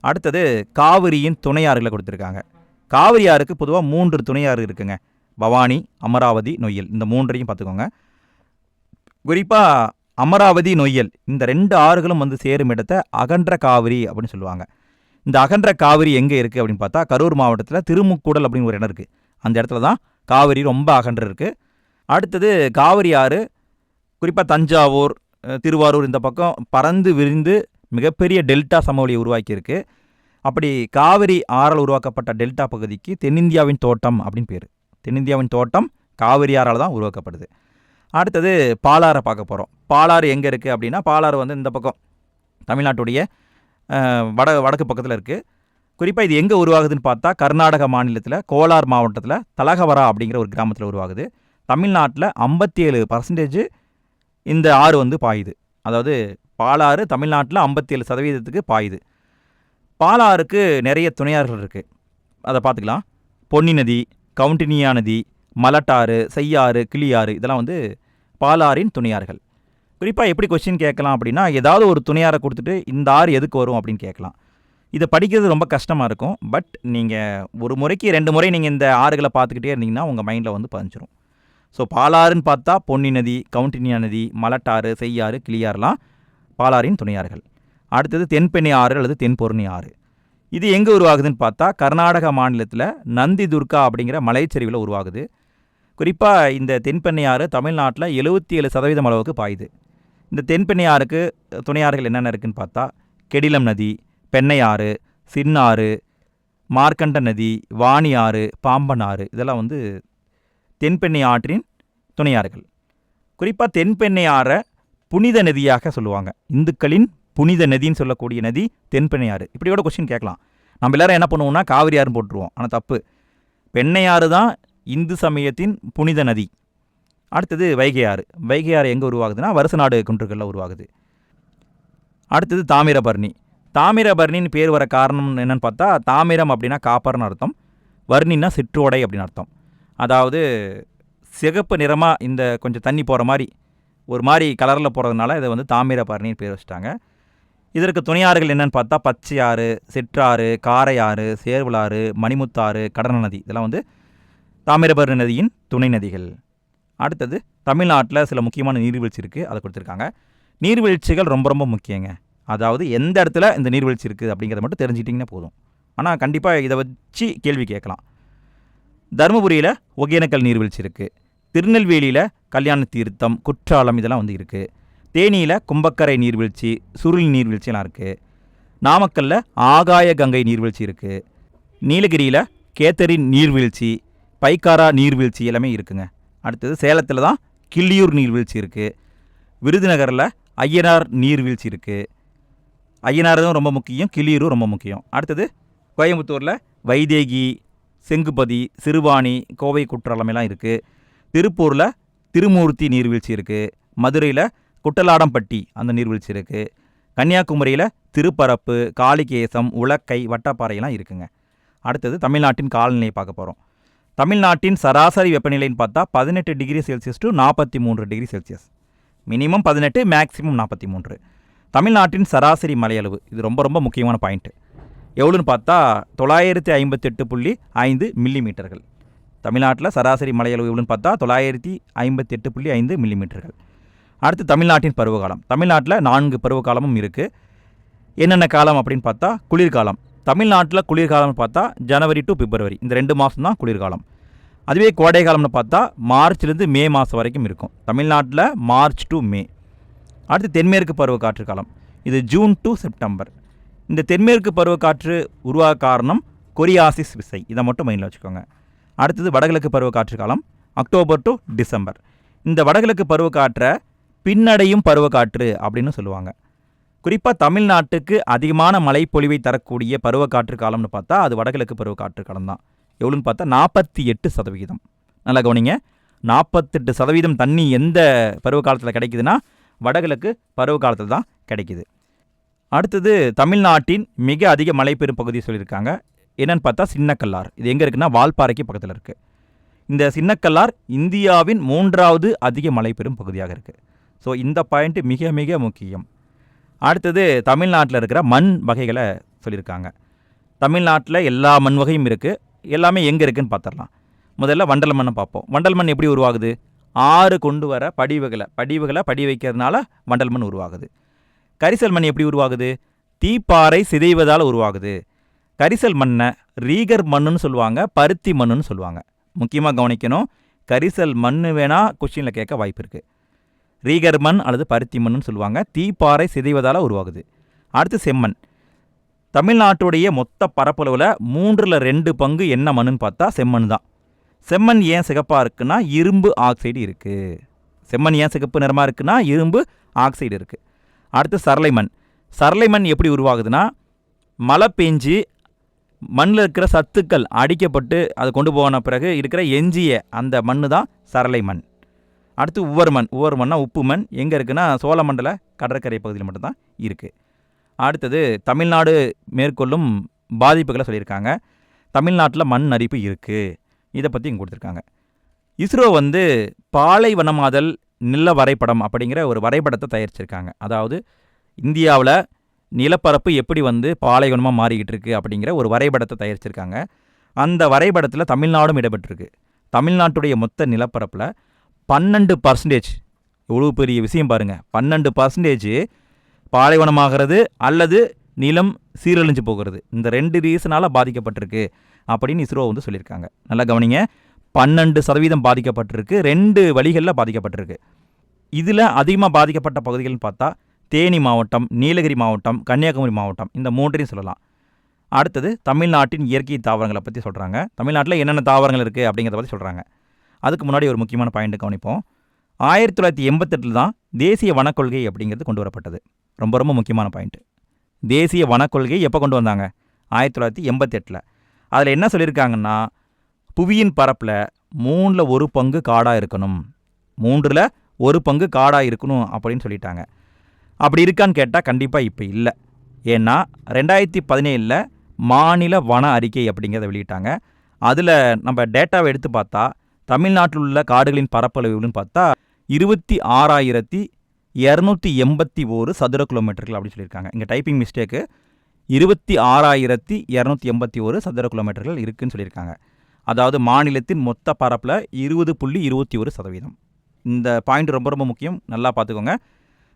அடுத்தது காவிரியின் துணையாறுகளை கொடுத்துருக்காங்க. காவிரி ஆறுக்கு பொதுவாக 3 துணையாறு இருக்குங்க. பவானி, அமராவதி, நொய்யல். இந்த 3ஐயும் பார்த்துக்கோங்க. குறிப்பாக அமராவதி, நொய்யல் இந்த 2 ஆறுகளும் சேரும் இடத்தை அகன்ற காவிரி அப்படின்னு சொல்லுவாங்க. இந்த அகன்ற காவிரி எங்கே இருக்குது அப்படின்னு பார்த்தா கரூர் மாவட்டத்தில் திருமுக்கூடல் அப்படின்னு ஒரு இடம் இருக்குது. அந்த இடத்துல தான் காவிரி ரொம்ப அகன்று இருக்குது. அடுத்தது காவிரி ஆறு குறிப்பாக தஞ்சாவூர், திருவாரூர் இந்த பக்கம் பறந்து விரிந்து மிகப்பெரிய டெல்டா சமவெளியை உருவாக்கியிருக்கு. அப்படி காவிரி ஆறால் உருவாக்கப்பட்ட டெல்டா பகுதிக்கு தென்னிந்தியாவின் தோட்டம் அப்படின்னு பேர். தென்னிந்தியாவின் தோட்டம் காவிரி ஆறால் தான் உருவாக்கப்படுது. அடுத்தது பாலாறை பார்க்க போகிறோம். பாலாறு எங்கே இருக்குது அப்படின்னா பாலாறு இந்த பக்கம் தமிழ்நாட்டுடைய வடக்கு பக்கத்தில் இருக்குது. குறிப்பாக இது எங்கே உருவாகுதுன்னு பார்த்தா கர்நாடக மாநிலத்தில் கோலார் மாவட்டத்தில் தலகவரா அப்படிங்கிற ஒரு கிராமத்தில் உருவாகுது. தமிழ்நாட்டில் 57% இந்த ஆறு பாயுது. அதாவது பாலாறு தமிழ்நாட்டில் 57% பாயுது. பாலாறுக்கு நிறைய துணையாறுகள் இருக்குது. அதை பார்த்துக்கலாம். பொன்னி நதி, கவுண்டினியா நதி, மலட்டாறு, செய்யாறு, கிளியாறு இதெல்லாம் பாலாறின் துணையாறுகள். குறிப்பாக எப்படி கொஸ்டின் கேட்கலாம் அப்படின்னா ஏதாவது ஒரு துணையாரை கொடுத்துட்டு இந்த ஆறு எதுக்கு வரும் அப்படின்னு கேட்கலாம். இதை படிக்கிறது ரொம்ப கஷ்டமாக இருக்கும். பட் நீங்கள் ஒரு முறைக்கு 2 முறை நீங்கள் இந்த ஆறுகளை பார்த்துக்கிட்டே இருந்தீங்கன்னா உங்கள் மைண்டில் பதிஞ்சிரும். ஸோ பாலாறுன்னு பார்த்தா பொன்னி நதி, கவுண்டினியா நதி, மலட்டாறு, செய்யாறு, கிளியாறுலாம் பாலாறின் துணையாறுகள். அடுத்தது தென்பெண்ணை ஆறு அல்லது தென்பொர்ணி ஆறு. இது எங்கே உருவாகுதுன்னு பார்த்தா கர்நாடக மாநிலத்தில் நந்தி துர்கா அப்படிங்கிற மலைச்சரிவில் உருவாகுது. குறிப்பாக இந்த தென்பெண்ணை ஆறு தமிழ்நாட்டில் 77% அளவுக்கு பாயுது. இந்த தென்பெண்ணை ஆறுக்கு துணையாறுகள் என்னென்ன இருக்குதுன்னு பார்த்தா கெடிலம் நதி, பெண்ணையாறு, சின்னாறு, மார்க்கண்ட நதி, வாணி ஆறு, பாம்பன் ஆறு இதெல்லாம் தென்பெண்ணை ஆற்றின் துணையாறுகள். குறிப்பாக தென்பெண்ணை ஆறை புனித நதியாக சொல்லுவாங்க. இந்துக்களின் புனித நதின்னு சொல்லக்கூடிய நதி தென்பெண்ணை ஆறு. இப்படியோட கொஸ்டின் கேட்கலாம். நம்ம எல்லோரும் என்ன பண்ணுவோம்னா காவிரி ஆறுன்னு போட்டுருவோம். ஆனால் தப்பு. பெண்ணை ஆறு தான் இந்து சமயத்தின் புனித நதி. அடுத்தது வைகை ஆறு. வைகை ஆறு எங்கே உருவாகுதுன்னா வருசநாடு குன்றுகளில் உருவாகுது. அடுத்தது தாமிரபரணி. தாமிரபரணின்னு பேர் வர காரணம் என்னென்னு பார்த்தா தாமிரம் அப்படின்னா காப்பர்னு அர்த்தம், வர்ணின்னா சிற்றோடை அப்படின்னு அர்த்தம். அதாவது சிகப்பு நிறமாக இந்த கொஞ்சம் தண்ணி போகிற மாதிரி ஒரு மாதிரி கலரில் போகிறதுனால இதை தாமிரபரணின்னு பேர் வச்சுட்டாங்க. இதற்கு துணையாறுகள் என்னென்னு பார்த்தா பச்சையாறு, சிற்றாறு, காரையாறு, சேர்வலாறு, மணிமுத்தாறு, கடன நதி இதெல்லாம் தாமிரபரணி நதியின் துணை நதிகள். அடுத்தது தமிழ்நாட்டில் சில முக்கியமான நீர்வீழ்ச்சி இருக்குது, அதை கொடுத்துருக்காங்க. நீர்வீழ்ச்சிகள் ரொம்ப ரொம்ப முக்கியங்க. அதாவது எந்த இடத்துல இந்த நீர்வீழ்ச்சி இருக்குது அப்படிங்கிறத மட்டும் தெரிஞ்சிட்டிங்கன்னா போதும். ஆனால் கண்டிப்பாக இதை வச்சு கேள்வி கேட்கலாம். தருமபுரியில் ஒகேனக்கல் நீர்வீழ்ச்சி இருக்குது. திருநெல்வேலியில் கல்யாண தீர்த்தம், குற்றாலம் இதெல்லாம் வந்து இருக்குது. தேனியில் கும்பக்கரை நீர்வீழ்ச்சி, சுருளி நீர்வீழ்ச்சியெல்லாம் இருக்குது. நாமக்கல்லில் ஆகாய கங்கை நீர்வீழ்ச்சி இருக்குது. நீலகிரியில் கேத்தரின் நீர்வீழ்ச்சி, பைக்காரா நீர்வீழ்ச்சி எல்லாமே இருக்குங்க. அடுத்தது சேலத்தில் தான் கிள்ளியூர் நீர்வீழ்ச்சி இருக்குது. விருதுநகரில் ஐயனார் நீர்வீழ்ச்சி இருக்குது. ஐயனாரும் ரொம்ப முக்கியம், கிள்ளியூரும் ரொம்ப முக்கியம். அடுத்தது கோயம்புத்தூரில் வைதேகி, செங்குபதி, சிறுவாணி, கோவை குற்றாலம் எல்லாம் இருக்குது. திருப்பூரில் திருமூர்த்தி நீர்வீழ்ச்சி இருக்குது. மதுரையில் குட்டலாடம்பட்டி அந்த நீர்வீழ்ச்சி இருக்குது. கன்னியாகுமரியில் திருப்பரப்பு, காளிகேசம், உலக்கை, வட்டப்பாறையெல்லாம் இருக்குங்க. அடுத்தது தமிழ்நாட்டின் காலநிலையை பார்க்க போகிறோம். தமிழ்நாட்டின் சராசரி வெப்பநிலைன்னு பார்த்தா 18 degree Celsius to 43 degree Celsius. Minimum 18, maximum 43. தமிழ்நாட்டின் சராசரி மழையளவு, இது ரொம்ப ரொம்ப முக்கியமான பாயிண்ட்டு. எவ்வளோன்னு பார்த்தா 958.5 மில்லிமீட்டர்கள். தமிழ்நாட்டில் சராசரி மழையளவு எவ்வளோன்னு பார்த்தா 958.5 மில்லிமீட்டர்கள். அடுத்து தமிழ்நாட்டின் பருவகாலம். தமிழ்நாட்டில் 4 பருவகாலமும் இருக்குது. என்னென்ன காலம் அப்படின்னு பார்த்தா குளிர்காலம். தமிழ்நாட்டில் குளிர்காலம்னு பார்த்தா ஜனவரி டு பிப்ரவரி, இந்த 2 மாதம் தான் குளிர்காலம். அதுவே கோடை காலம்னு பார்த்தா மார்ச்லேருந்து மே மாதம் வரைக்கும் இருக்கும். தமிழ்நாட்டில் மார்ச் டு மே. அடுத்து தென்மேற்கு பருவக்காற்று காலம், இது ஜூன் டு செப்டம்பர். இந்த தென்மேற்கு பருவக்காற்று உருவாக காரணம் கொரியாசிஸ் விசை, இதை மட்டும் மைண்டில் வச்சுக்கோங்க. அடுத்தது வடகிழக்கு பருவக்காற்று காலம், அக்டோபர் டு டிசம்பர். இந்த வடகிழக்கு பருவக்காற்றை பின்னடையும் பருவக்காற்று அப்படின்னு சொல்லுவாங்க. குறிப்பாக தமிழ்நாட்டுக்கு அதிகமான மழைப்பொழிவை தரக்கூடிய பருவக்காற்று காலம்னு பார்த்தா அது வடகிழக்கு பருவக்காற்று காலம் தான். எவ்வளோன்னு பார்த்தா 48%. நல்லா கவனிங்க, 48% தண்ணி எந்த பருவகாலத்தில் கிடைக்குதுன்னா வடகிழக்கு பருவகாலத்தில் தான் கிடைக்குது. அடுத்தது தமிழ்நாட்டின் மிக அதிக மழை பெறும் பகுதியை சொல்லியிருக்காங்க. என்னென்னு பார்த்தா சின்னக்கல்லார். இது எங்கே இருக்குன்னா வால்பாறைக்கு பக்கத்தில் இருக்குது. இந்த சின்னக்கல்லார் இந்தியாவின் 3வது அதிக மழை பெறும் பகுதியாக இருக்குது. ஸோ இந்த பாயிண்ட்டு மிக மிக முக்கியம். அடுத்தது தமிழ்நாட்டில் இருக்கிற மண் வகைகளை சொல்லியிருக்காங்க. தமிழ்நாட்டில் எல்லா மண் வகையும் இருக்குது. எல்லாமே எங்கே இருக்குதுன்னு பார்த்துடலாம். முதல்ல வண்டல் மண்ணை பார்ப்போம். வண்டல் மண் எப்படி உருவாகுது? ஆறு கொண்டு வர படிவுகளை படி வைக்கிறதுனால வண்டல் மண் உருவாகுது. கரிசல் மண் எப்படி உருவாகுது? தீப்பாறை சிதைவதால் உருவாகுது. கரிசல் மண்ணை ரீகர் மண்ணுன்னு சொல்லுவாங்க, பருத்தி மண்ணுன்னு சொல்லுவாங்க. முக்கியமாக கவனிக்கணும், கரிசல் மண் வேணால் கொஸ்டினில் கேட்க வாய்ப்பு இருக்குது. ரீகர் மண் அல்லது பருத்தி மண்ணுன்னு சொல்லுவாங்க. தீப்பாறை சிதைவதால் உருவாகுது. அடுத்து செம்மண். தமிழ்நாட்டுடைய மொத்த பரப்பளவில் 3/2 பங்கு என்ன மண்ணுன்னு பார்த்தா செம்மண் தான். செம்மண் ஏன் சிகப்பாக இருக்குன்னா இரும்பு ஆக்சைடு இருக்குது. செம்மண் ஏன் சிகப்பு நிறமாக இருக்குன்னா இரும்பு ஆக்சைடு இருக்குது. அடுத்து சரளை மண். சரளை மண் எப்படி உருவாகுதுன்னா மழை பெஞ்சு மண்ணில் இருக்கிற சத்துக்கள் அடிக்கப்பட்டு அது கொண்டு போன பிறகு இருக்கிற எஞ்சிய அந்த மண் தான் சரளை மண். அடுத்து உவர் மண். உவர் மண்ணா உப்பு மண். எங்கே இருக்குன்னா சோழமண்டல கடற்கரை பகுதியில் மட்டும்தான் இருக்குது. அடுத்தது தமிழ்நாடு மேற்கொள்ளும் பாதிப்புகளை சொல்லியிருக்காங்க. தமிழ்நாட்டில் மண் அரிப்பு இருக்குது, இதை பற்றி இங்கே கொடுத்துருக்காங்க. இஸ்ரோ பாலைவனமாதல் நில வரைபடம் அப்படிங்கிற ஒரு வரைபடத்தை தயாரிச்சிருக்காங்க. அதாவது இந்தியாவில் நிலப்பரப்பு எப்படி பாலைவனமாக மாறிக்கிட்டு இருக்குது அப்படிங்கிற ஒரு வரைபடத்தை தயாரிச்சிருக்காங்க. அந்த வரைபடத்தில் தமிழ்நாடும் இடம்பெற்றிருக்கு. தமிழ்நாட்டுடைய மொத்த நிலப்பரப்பில் 12%, எவ்வளோ பெரிய விஷயம் பாருங்கள், 12% பாலைவனமாகிறது அல்லது நிலம் சீரழிஞ்சு போகிறது. இந்த 2 ரீசனால் பாதிக்கப்பட்டிருக்கு அப்படின்னு இஸ்ரோ சொல்லியிருக்காங்க. நல்லா கவனிங்க, 12% பாதிக்கப்பட்டிருக்கு, 2 வழிகளில் பாதிக்கப்பட்டிருக்கு. இதில் அதிகமாக பாதிக்கப்பட்ட பகுதிகள்னு பார்த்தா தேனி மாவட்டம், நீலகிரி மாவட்டம், கன்னியாகுமரி மாவட்டம், இந்த 3ஐயும் சொல்லலாம். அடுத்தது தமிழ்நாட்டின் இயற்கை தாவரங்களை பற்றி சொல்கிறாங்க. தமிழ்நாட்டில் என்னென்ன தாவரங்கள் இருக்குது அப்படிங்கிறத பற்றி சொல்கிறாங்க. அதுக்கு முன்னாடி ஒரு முக்கியமான பாயிண்ட் கவனிப்போம். 1988 தான் தேசிய வனக்கொள்கை அப்படிங்கிறது கொண்டு வரப்பட்டது. ரொம்ப ரொம்ப முக்கியமான பாயிண்ட்டு. தேசிய வனக்கொள்கை எப்போ கொண்டு வந்தாங்க? 1988. அதில் என்ன சொல்லியிருக்காங்கன்னா புவியின் பரப்பில் 3/1 பங்கு காடாக இருக்கணும், 3/1 பங்கு காடாக இருக்கணும் அப்படின்னு சொல்லிட்டாங்க. அப்படி இருக்கான்னு கேட்டால் கண்டிப்பாக இப்போ இல்லை. ஏன்னா 2017 மாநில வன அறிக்கை அப்படிங்கிறத வெளியிட்டாங்க. அதில் நம்ம டேட்டாவை எடுத்து பார்த்தா தமிழ்நாட்டில் உள்ள காடுகளின் பரப்பளவு எவ்வளோன்னு பார்த்தா 26,281 சதுர கிலோமீட்டர்கள் அப்படின்னு சொல்லியிருக்காங்க. இங்கே டைப்பிங் மிஸ்டேக்கு, 26,281 சதுர கிலோமீட்டர்கள் இருக்குதுன்னு சொல்லியிருக்காங்க. அதாவது மாநிலத்தின் மொத்த பரப்பில் 20.21%. இந்த பாயிண்ட் ரொம்ப ரொம்ப முக்கியம், நல்லா பார்த்துக்கோங்க.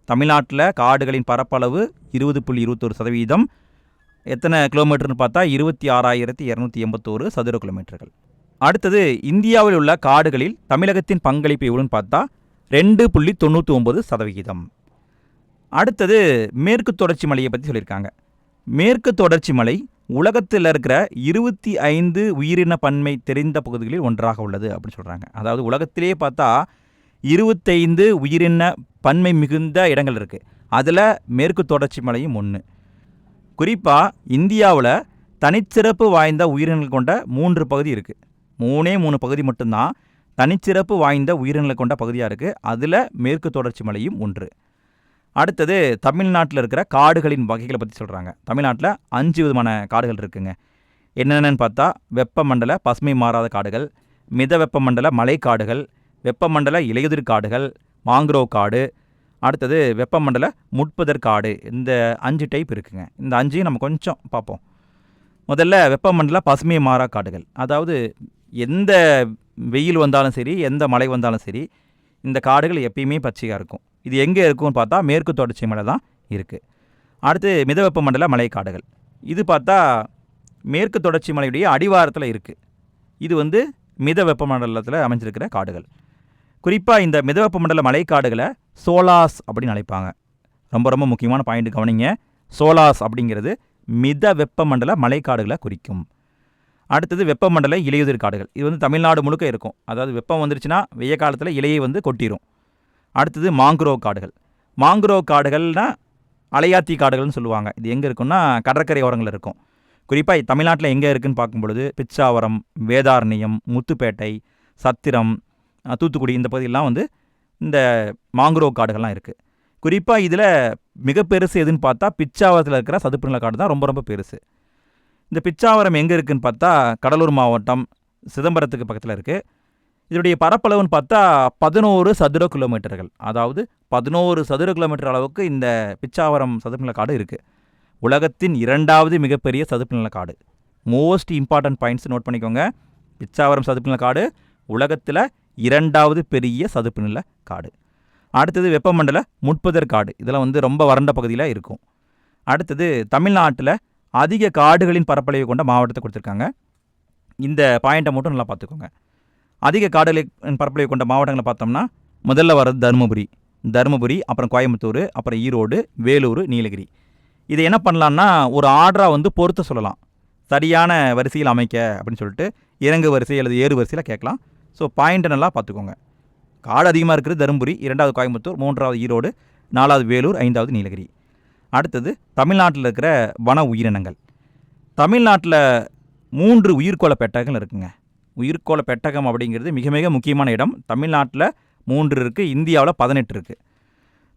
தமிழ்நாட்டில் காடுகளின் பரப்பளவு 20.21%. எத்தனை கிலோமீட்டர்னு பார்த்தா 26,281 சதுர கிலோமீட்டர்கள். அடுத்தது இந்தியாவில் உள்ள காடுகளில் தமிழகத்தின் பங்களிப்பு எவ்வளோன்னு பார்த்தா 2.99%. அடுத்தது மேற்கு தொடர்ச்சி மலையை பற்றி சொல்லியிருக்காங்க. மேற்கு தொடர்ச்சி மலை உலகத்தில் இருக்கிற 25 உயிரின பன்மை தெரிந்த பகுதிகளில் ஒன்றாக உள்ளது அப்படின்னு சொல்கிறாங்க. அதாவது உலகத்திலே பார்த்தா 25 உயிரின பன்மை மிகுந்த இடங்கள் இருக்குது. அதில் மேற்கு தொடர்ச்சி மலையும் ஒன்று. குறிப்பாக இந்தியாவில் தனிச்சிறப்பு வாய்ந்த உயிரினங்கள் கொண்ட 3 பகுதி இருக்குது. 3 பகுதி மட்டும்தான் தனிச்சிறப்பு வாய்ந்த உயிரினங்கள் கொண்ட பகுதியாக இருக்குது. அதில் மேற்கு தொடர்ச்சி மலையும் ஒன்று. அடுத்தது தமிழ்நாட்டில் இருக்கிற காடுகளின் வகைகளை பற்றி சொல்கிறாங்க. தமிழ்நாட்டில் 5 விதமான காடுகள் இருக்குங்க. என்னென்னு பார்த்தா வெப்பமண்டல பசுமை மாறாத காடுகள், மித வெப்பமண்டல மலைக்காடுகள், வெப்பமண்டல இலையுதிர் காடுகள், மாங்க்ரோவ் காடு, அடுத்தது வெப்பமண்டல முட்புதர் காடு. இந்த 5 டைப் இருக்குங்க. இந்த 5ஐயும் நம்ம கொஞ்சம் பார்ப்போம். முதல்ல வெப்பமண்டல பசுமை மாறா காடுகள். அதாவது எந்த வெயில் வந்தாலும் சரி, எந்த மழை வந்தாலும் சரி, இந்த காடுகள் எப்பயுமே பச்சையாக இருக்கும். இது எங்கே இருக்குன்னு பார்த்தா மேற்கு தொடர்ச்சி மலை தான் இருக்குது. அடுத்து மித வெப்பமண்டல மலைக்காடுகள். இது பார்த்தா மேற்கு தொடர்ச்சி மலையுடைய அடிவாரத்தில் இருக்குது. இது மித வெப்பமண்டலத்தில் அமைஞ்சிருக்கிற காடுகள். குறிப்பாக இந்த மித வெப்பமண்டல மலைக்காடுகளை சோலாஸ் அப்படின்னு அழைப்பாங்க. ரொம்ப ரொம்ப முக்கியமான பாயிண்ட் கவனிங்க. சோலாஸ் அப்படிங்கிறது மித வெப்பமண்டல மலைக்காடுகளை குறிக்கும். அடுத்தது வெப்பமண்டல இலையுதிர் காடுகள். இது தமிழ்நாடு முழுக்க இருக்கும். அதாவது வெப்பம் வந்துருச்சுன்னா வெய்ய காலத்தில் இலையை கொட்டிடும். அடுத்தது மாங்க்ரோவ் காடுகள். மாங்க்ரோவ் காடுகள்னால் அலையாத்தி காடுகள்னு சொல்லுவாங்க. இது எங்கே இருக்குன்னா கடற்கரை ஓரங்களில் இருக்கும். குறிப்பாக தமிழ்நாட்டில் எங்கே இருக்குதுன்னு பார்க்கும்பொழுது பிச்சாவரம், வேதாரண்யம், முத்துப்பேட்டை, சத்திரம், தூத்துக்குடி இந்த பகுதியெல்லாம் இந்த மாங்க்ரோவ் காடுகள்லாம் இருக்குது. குறிப்பாக இதில் மிக பெருசு எதுன்னு பார்த்தா பிச்சாவரத்தில் இருக்கிற சதுப்பு நில காடு தான் ரொம்ப ரொம்ப பெருசு. இந்த பிச்சாவரம் எங்கே இருக்குதுன்னு பார்த்தா கடலூர் மாவட்டம் சிதம்பரத்துக்கு பக்கத்தில் இருக்குது. இதனுடைய பரப்பளவுன்னு பார்த்தா 11 சதுர கிலோமீட்டர்கள். அதாவது 11 சதுர கிலோமீட்டர் அளவுக்கு இந்த பிச்சாவரம் சதுப்பு நில காடு இருக்குது. உலகத்தின் 2வது மிகப்பெரிய சதுப்பு நில காடு. மோஸ்ட் இம்பார்ட்டன்ட் பாயிண்ட்ஸ் நோட் பண்ணிக்கோங்க. பிச்சாவரம் சதுப்பு நில காடு உலகத்தில் 2வது பெரிய சதுப்பு நில காடு. அடுத்தது வெப்பமண்டல முட்புதர் காடு. இதில் ரொம்ப வறண்ட பகுதியில் இருக்கும். அடுத்தது தமிழ்நாட்டில் அதிக காடுகளின் பரப்பளவை கொண்ட மாவட்டத்தை கொடுத்துருக்காங்க. இந்த பாயிண்ட்டை மட்டும் நல்லா பார்த்துக்கோங்க. அதிக காடுகளின் பரப்பளவை கொண்ட மாவட்டங்களை பார்த்தோம்னா முதல்ல வர்றது தருமபுரி, அப்புறம் கோயம்புத்தூர், அப்புறம் ஈரோடு, வேலூர், நீலகிரி. இதை என்ன பண்ணலான்னா ஒரு ஆர்டராக பொறுத்த சொல்லலாம். சரியான வரிசையில் அமைக்க அப்படின்னு சொல்லிட்டு இறங்கு வரிசை அல்லது ஏறு வரிசையில் கேட்கலாம். ஸோ பாயிண்ட்டை நல்லா பார்த்துக்கோங்க. காடு அதிகமாக இருக்கிறது தருமபுரி, 2வது கோயம்புத்தூர், 3வது ஈரோடு, 4வது வேலூர், 5வது நீலகிரி. அடுத்தது தமிழ்நாட்டில் இருக்கிற வன உயிரினங்கள். தமிழ்நாட்டில் 3 உயிர்கோள பெட்டகங்கள் இருக்குங்க. உயிர்கோள பெட்டகம் அப்படிங்கிறது மிக மிக முக்கியமான இடம். தமிழ்நாட்டில் 3 இருக்குது, இந்தியாவில் 18 இருக்குது.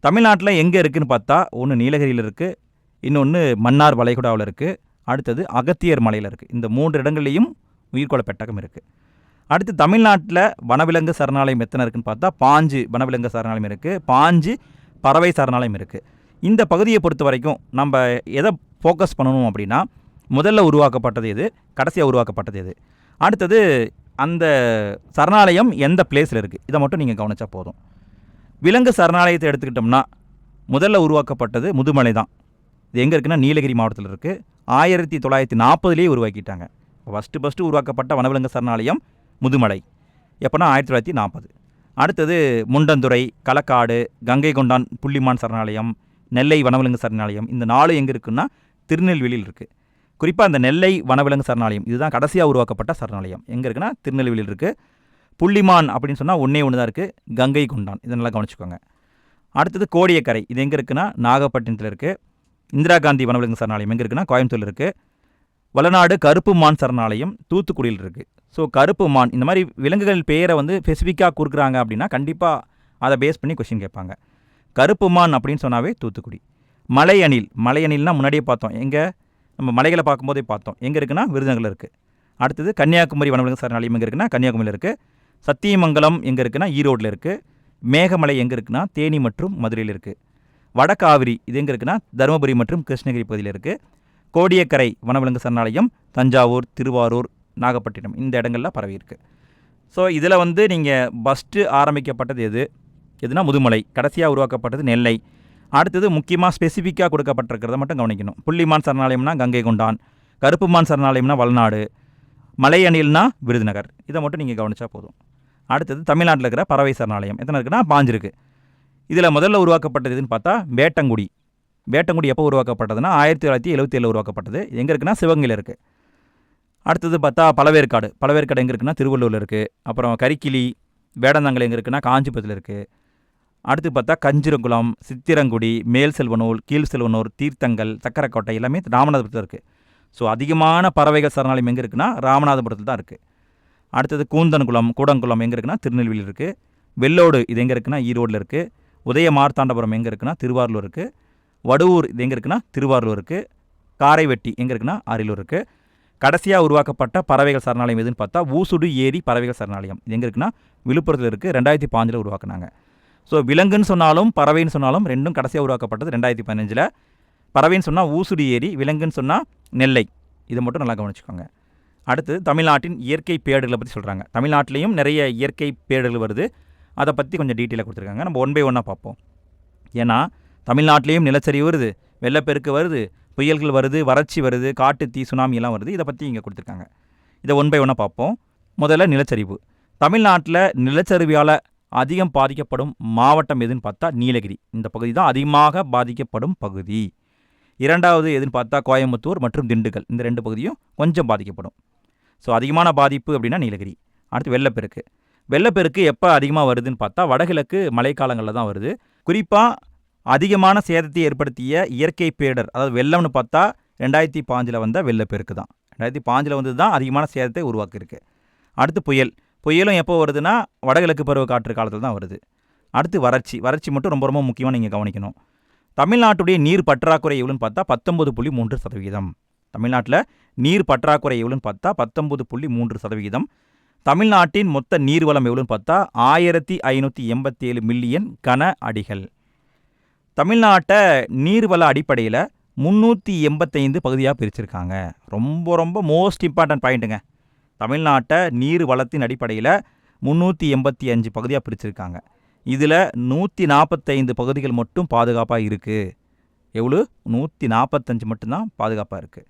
தமிழ்நாட்டில் எங்கே இருக்குதுன்னு பார்த்தா ஒன்று நீலகிரியில் இருக்குது, இன்னொன்று மன்னார் வளைகுடாவில் இருக்குது, அடுத்தது அகத்தியர் மலையில் இருக்குது. இந்த 3 இடங்கள்லேயும் உயிர்கோள பெட்டகம் இருக்குது. அடுத்து தமிழ்நாட்டில் வனவிலங்கு சரணாலயம் எத்தனை இருக்குதுன்னு பார்த்தா 5 வனவிலங்கு சரணாலயம் இருக்குது, 5 பறவை சரணாலயம் இருக்குது. இந்த பகுதியை பொறுத்த வரைக்கும் நம்ம எதை ஃபோக்கஸ் பண்ணணும் அப்படின்னா முதல்ல உருவாக்கப்பட்டது எது, கடைசியாக உருவாக்கப்பட்டது எது, அடுத்தது அந்த சரணாலயம் எந்த பிளேஸில் இருக்குது, இதை மட்டும் நீங்கள் கவனித்தா போதும். விலங்கு சரணாலயத்தை எடுத்துக்கிட்டோம்னா முதல்ல உருவாக்கப்பட்டது முதுமலை தான். இது எங்கே இருக்குன்னா நீலகிரி மாவட்டத்தில் இருக்குது. 1940லேயே உருவாக்கிட்டாங்க. ஃபஸ்ட்டு உருவாக்கப்பட்ட வனவிலங்கு சரணாலயம் முதுமலை எப்போனா 1940. அடுத்தது முண்டந்துறை, களக்காடு, கங்கை கொண்டான் புள்ளிமான் சரணாலயம், நெல்லை வனவிலங்கு சரணாலயம். இந்த 4 எங்கே இருக்குன்னா திருநெல்வேலியில் இருக்குது. குறிப்பாக அந்த நெல்லை வனவிலங்கு சரணாலயம் இதுதான் கடைசியாக உருவாக்கப்பட்ட சரணாலயம். எங்கே இருக்குன்னா திருநெல்வேலியில் இருக்குது. புள்ளிமான் அப்படின்னு சொன்னால் ஒன்று தான் இருக்குது, கங்கை கொண்டான். இதை நல்லா கவனிச்சுக்கோங்க. அடுத்தது கோடியக்கரை. இது எங்கே இருக்குன்னா நாகப்பட்டினத்தில் இருக்குது. இந்திரா காந்தி வனவிலங்கு சரணாலயம் எங்கே இருக்குன்னா கோயம்புத்தூரில் இருக்குது. வளநாடு கருப்பு மான் சரணாலயம் தூத்துக்குடியில் இருக்குது. ஸோ கருப்பு மான் இந்த மாதிரி விலங்குகள் பெயரை ஸ்பெசிஃபிக்காக கொடுக்குறாங்க அப்படின்னா கண்டிப்பாக அதை பேஸ் பண்ணி கொஸ்டின் கேட்பாங்க. கருப்பு மான் அப்படின்னு சொன்னாவே தூத்துக்குடி. மலையணில்னால் முன்னாடியே பார்த்தோம். எங்கே நம்ம மலைகளை பார்க்கும்போதே பார்த்தோம். எங்கே இருக்குன்னா விருதுநகரில் இருக்குது. அடுத்தது கன்னியாகுமரி வனவிலங்கு சரணாலயம் எங்கே இருக்குன்னா கன்னியாகுமரியில் இருக்குது. சத்தியமங்கலம் எங்கே இருக்குன்னா ஈரோட்டில் இருக்குது. மேகமலை எங்கே இருக்குன்னா தேனி மற்றும் மதுரையில் இருக்குது. வடகாவிரி இது எங்கே இருக்குன்னா தருமபுரி மற்றும் கிருஷ்ணகிரி பகுதியில் இருக்குது. கோடியக்கரை வனவிலங்கு சரணாலயம் தஞ்சாவூர், திருவாரூர், நாகப்பட்டினம் இந்த இடங்களில் பரவி இருக்குது. ஸோ இதில் நீங்கள் ஃபஸ்ட்டு ஆரம்பிக்கப்பட்டது எதுனா முதுமலை, கடைசியாக உருவாக்கப்பட்டது நெல்லை. அடுத்தது முக்கியமாக ஸ்பெசிஃபிக்காக கொடுக்கப்பட்டிருக்கிறத மட்டும் கவனிக்கணும். புள்ளிமான் சரணாலயம்னா கங்கை கொண்டான், கருப்புமான் சரணாலயம்னா வளநாடு, மலை அணில்னா விருதுநகர். இதை மட்டும் நீங்கள் கவனிச்சா போதும். அடுத்தது தமிழ்நாட்டில் இருக்கிற பறவை சரணாலயம் எத்தனை இருக்குன்னா 5 இருக்குது. இதில் முதல்ல உருவாக்கப்பட்டது எதுன்னு பார்த்தா வேட்டங்குடி. வேட்டங்குடி எப்போ உருவாக்கப்பட்டதுன்னா 1977 உருவாக்கப்பட்டது. எங்கே இருக்குன்னா சிவகங்கையில் இருக்குது. அடுத்தது பார்த்தா பழவேற்காடு. பழவேற்காடு எங்கே இருக்குன்னா திருவள்ளூரில் இருக்குது. அப்புறம் கரிக்கிளி, வேடந்தாங்கல் எங்கே இருக்குன்னா காஞ்சிபுரத்தில் இருக்குது. அடுத்து பார்த்தா கஞ்சிரங்குளம், சித்திரங்குடி, மேல் செல்வனூர், கீழ் செல்வனூர், தீர்த்தங்கல், சக்கரக்கோட்டை எல்லாமே ராமநாதபுரத்தில் இருக்குது. ஸோ அதிகமான பறவைகள் சரணாலயம் எங்கே இருக்குன்னா ராமநாதபுரத்தில் தான் இருக்குது. அடுத்தது கூந்தன்குளம், கூடங்குளம் எங்கே இருக்குன்னா திருநெல்வேலியில் இருக்குது. வெள்ளோடு இது எங்கே இருக்குன்னா ஈரோடில் இருக்குது. உதய மார்த்தாண்டபுரம் எங்கே இருக்குன்னா திருவாரூர் இருக்குது. வடுவூர் இது எங்கே இருக்குன்னா திருவாரூர் இருக்குது. காரைவெட்டி எங்கே இருக்குன்னா அரியலூர் இருக்குது. கடைசியாக உருவாக்கப்பட்ட பறவைகள் சரணாலயம் எதுன்னு பார்த்தா ஊசுடு ஏரி பறவைகள் சரணாலயம். இது எங்கே இருக்குன்னா விழுப்புரத்தில் இருக்குது. 2005 உருவாக்குனாங்க. ஸோ விலங்குன்னு சொன்னாலும் பறவைன்னு சொன்னாலும் ரெண்டும் கடைசியாக உருவாக்கப்பட்டது 2015. பறவைன்னு சொன்னால் ஊசுடு ஏரி, விலங்குன்னு சொன்னால் நெல்லை. இதை மட்டும் நல்லா கவனிச்சுக்கோங்க. அடுத்து தமிழ்நாட்டின் இயற்கை பேரிடர்களை பற்றி சொல்கிறாங்க. தமிழ்நாட்டிலையும் நிறைய இயற்கை பேரிடர்கள் வருது. அதை பற்றி கொஞ்சம் டீட்டெயிலாக கொடுத்துருக்காங்க. நம்ம 1 by 1 பார்ப்போம். ஏன்னா தமிழ்நாட்டிலையும் நிலச்சரிவு வருது, வெள்ளப்பெருக்கு வருது, புயல்கள் வருது, வறட்சி வருது, காட்டு தீ, சுனாமி எல்லாம் வருது. இதை பற்றி இங்கே கொடுத்துருக்காங்க. இதை 1 by 1 பார்ப்போம். முதல்ல நிலச்சரிவு. தமிழ்நாட்டில் நிலச்சரிவால் அதிகம் பாதிக்கப்படும் மாவட்டம் எதுன்னு பார்த்தா நீலகிரி. இந்த பகுதி தான் அதிகமாக பாதிக்கப்படும் பகுதி. இரண்டாவது எதுன்னு பார்த்தா கோயம்புத்தூர் மற்றும் திண்டுக்கல். இந்த 2 பகுதியும் கொஞ்சம் பாதிக்கப்படும். ஸோ அதிகமான பாதிப்பு அப்படின்னா நீலகிரி. அடுத்து வெள்ளப்பெருக்கு. வெள்ளப்பெருக்கு எப்போ அதிகமாக வருதுன்னு பார்த்தா வடகிழக்கு மழைக்காலங்களில் தான் வருது. குறிப்பாக அதிகமான சேதத்தை ஏற்படுத்திய இயற்கை பேரிடர், அதாவது வெள்ளம்னு பார்த்தா 2005 வந்த வெள்ளப்பெருக்கு தான். 2005 வந்தது தான் அதிகமான சேதத்தை உருவாக்கியிருக்கு. அடுத்து புயல். புயலும் எப்போ வருதுன்னா வடகிழக்கு பருவ காற்று காலத்தில் தான் வருது. அடுத்து வறட்சி. வறட்சி மட்டும் ரொம்ப ரொம்ப முக்கியமாக நீங்கள் கவனிக்கணும். தமிழ்நாட்டுடைய நீர் பற்றாக்குறை எவ்வளோன்னு பார்த்தா 19.3%. தமிழ்நாட்டில் நீர் பற்றாக்குறை எவ்வளோன்னு பார்த்தா 19.3%. தமிழ்நாட்டின் மொத்த நீர்வளம் எவ்வளோன்னு பார்த்தா 1587 மில்லியன் கன அடிகள். தமிழ்நாட்டை நீர்வள அடிப்படையில் 385 பகுதியாக பிரிச்சிருக்காங்க. ரொம்ப ரொம்ப மோஸ்ட் இம்பார்ட்டன்ட் பாயிண்ட்டுங்க. தமிழ்நாட்டை நீர் வளத்தின் அடிப்படையில் 385 பகுதியாக பிரிச்சிருக்காங்க. இதில் 145 பகுதிகள் மட்டும் பாதுகாப்பாக இருக்குது. எவ்வளோ? 145 மட்டும்தான் பாதுகாப்பாக இருக்குது.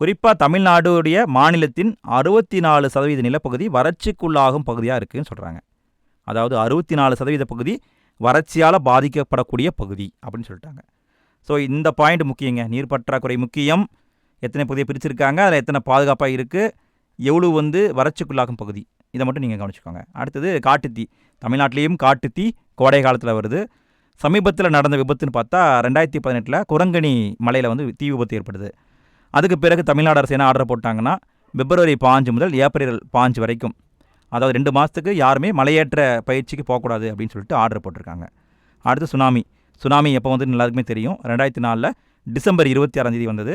குறிப்பாக தமிழ்நாடுடைய மாநிலத்தின் 64% நிலப்பகுதி வறட்சிக்குள்ளாகும் பகுதியாக இருக்குதுன்னு சொல்கிறாங்க. அதாவது 64% பகுதி வறட்சியால் பாதிக்கப்படக்கூடிய பகுதி அப்படின்னு சொல்லிட்டாங்க. ஸோ இந்த பாயிண்ட் முக்கியங்க. நீர் பற்றாக்குறை முக்கியம். எத்தனை பகுதியை பிரிச்சிருக்காங்க, அதில் எத்தனை பாதுகாப்பாக இருக்குது, எவ்வளோ வறட்சிக்குள்ளாகும் பகுதி, இதை மட்டும் நீங்கள் கவனிச்சுக்கோங்க. அடுத்தது காட்டுத்தீ. தமிழ்நாட்டிலையும் காட்டுத்தீ கோடை காலத்தில் வருது. சமீபத்தில் நடந்த விபத்துன்னு பார்த்தா 2018 குரங்கணி மலையில் தீ விபத்து ஏற்படுது. அதுக்கு பிறகு தமிழ்நாடு அரசு என்ன ஆர்டர் போட்டாங்கன்னா February 5 முதல் April 5 வரைக்கும், அதாவது 2 மாதத்துக்கு யாருமே மலையேற்ற பயிற்சிக்கு போகக்கூடாது அப்படின்னு சொல்லிட்டு ஆர்டர் போட்டிருக்காங்க. அடுத்து சுனாமி. சுனாமி எப்போ எல்லாருக்குமே தெரியும். 2004 December 26 வந்தது.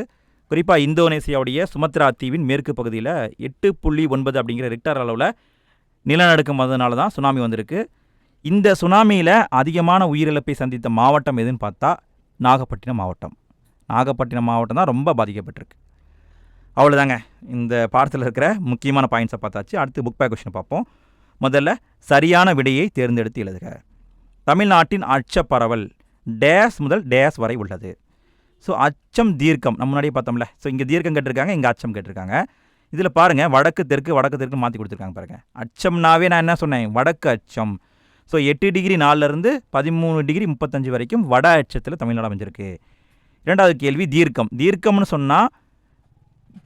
குறிப்பாக இந்தோனேசியாவுடைய சுமத்ரா தீவின் மேற்கு பகுதியில் 8.9 அப்படிங்கிற ரிக்டர் அளவில் நிலநடுக்கம் வந்ததுனால தான் சுனாமி வந்திருக்கு. இந்த சுனாமியில் அதிகமான உயிரிழப்பை சந்தித்த மாவட்டம் எதுன்னு பார்த்தா நாகப்பட்டினம் மாவட்டம். நாகப்பட்டினம் மாவட்டம் தான் ரொம்ப பாதிக்கப்பட்டிருக்கு. அவ்வளோதாங்க. இந்த பாடத்தில் இருக்கிற முக்கியமான பாயிண்ட்ஸை பார்த்தாச்சு. அடுத்து புக் பேக் கொஸ்டின் பார்ப்போம். முதல்ல சரியான விடையை தேர்ந்தெடுத்து எழுதுக. தமிழ்நாட்டின் அச்சப்பரவல் டேஸ் முதல் டேஸ் வரை உள்ளது. ஸோ அச்சம் தீர்க்கம் நம்ம முன்னாடியே பார்த்தோம்ல. ஸோ இங்கே தீர்க்கம் கேட்டிருக்காங்க, இங்கே அச்சம் கேட்டிருக்காங்க. இதில் பாருங்கள் வடக்கு தெற்கு மாற்றி கொடுத்துருக்காங்க பாருங்கள். அச்சம்னாவே நான் என்ன சொன்னேன், வடக்கு அச்சம். ஸோ 8°4 13°35 வரைக்கும் வட அச்சத்தில் தமிழ்நாடு அமைஞ்சிருக்கு. இரண்டாவது கேள்வி தீர்க்கம். தீர்க்கம்னு சொன்னால்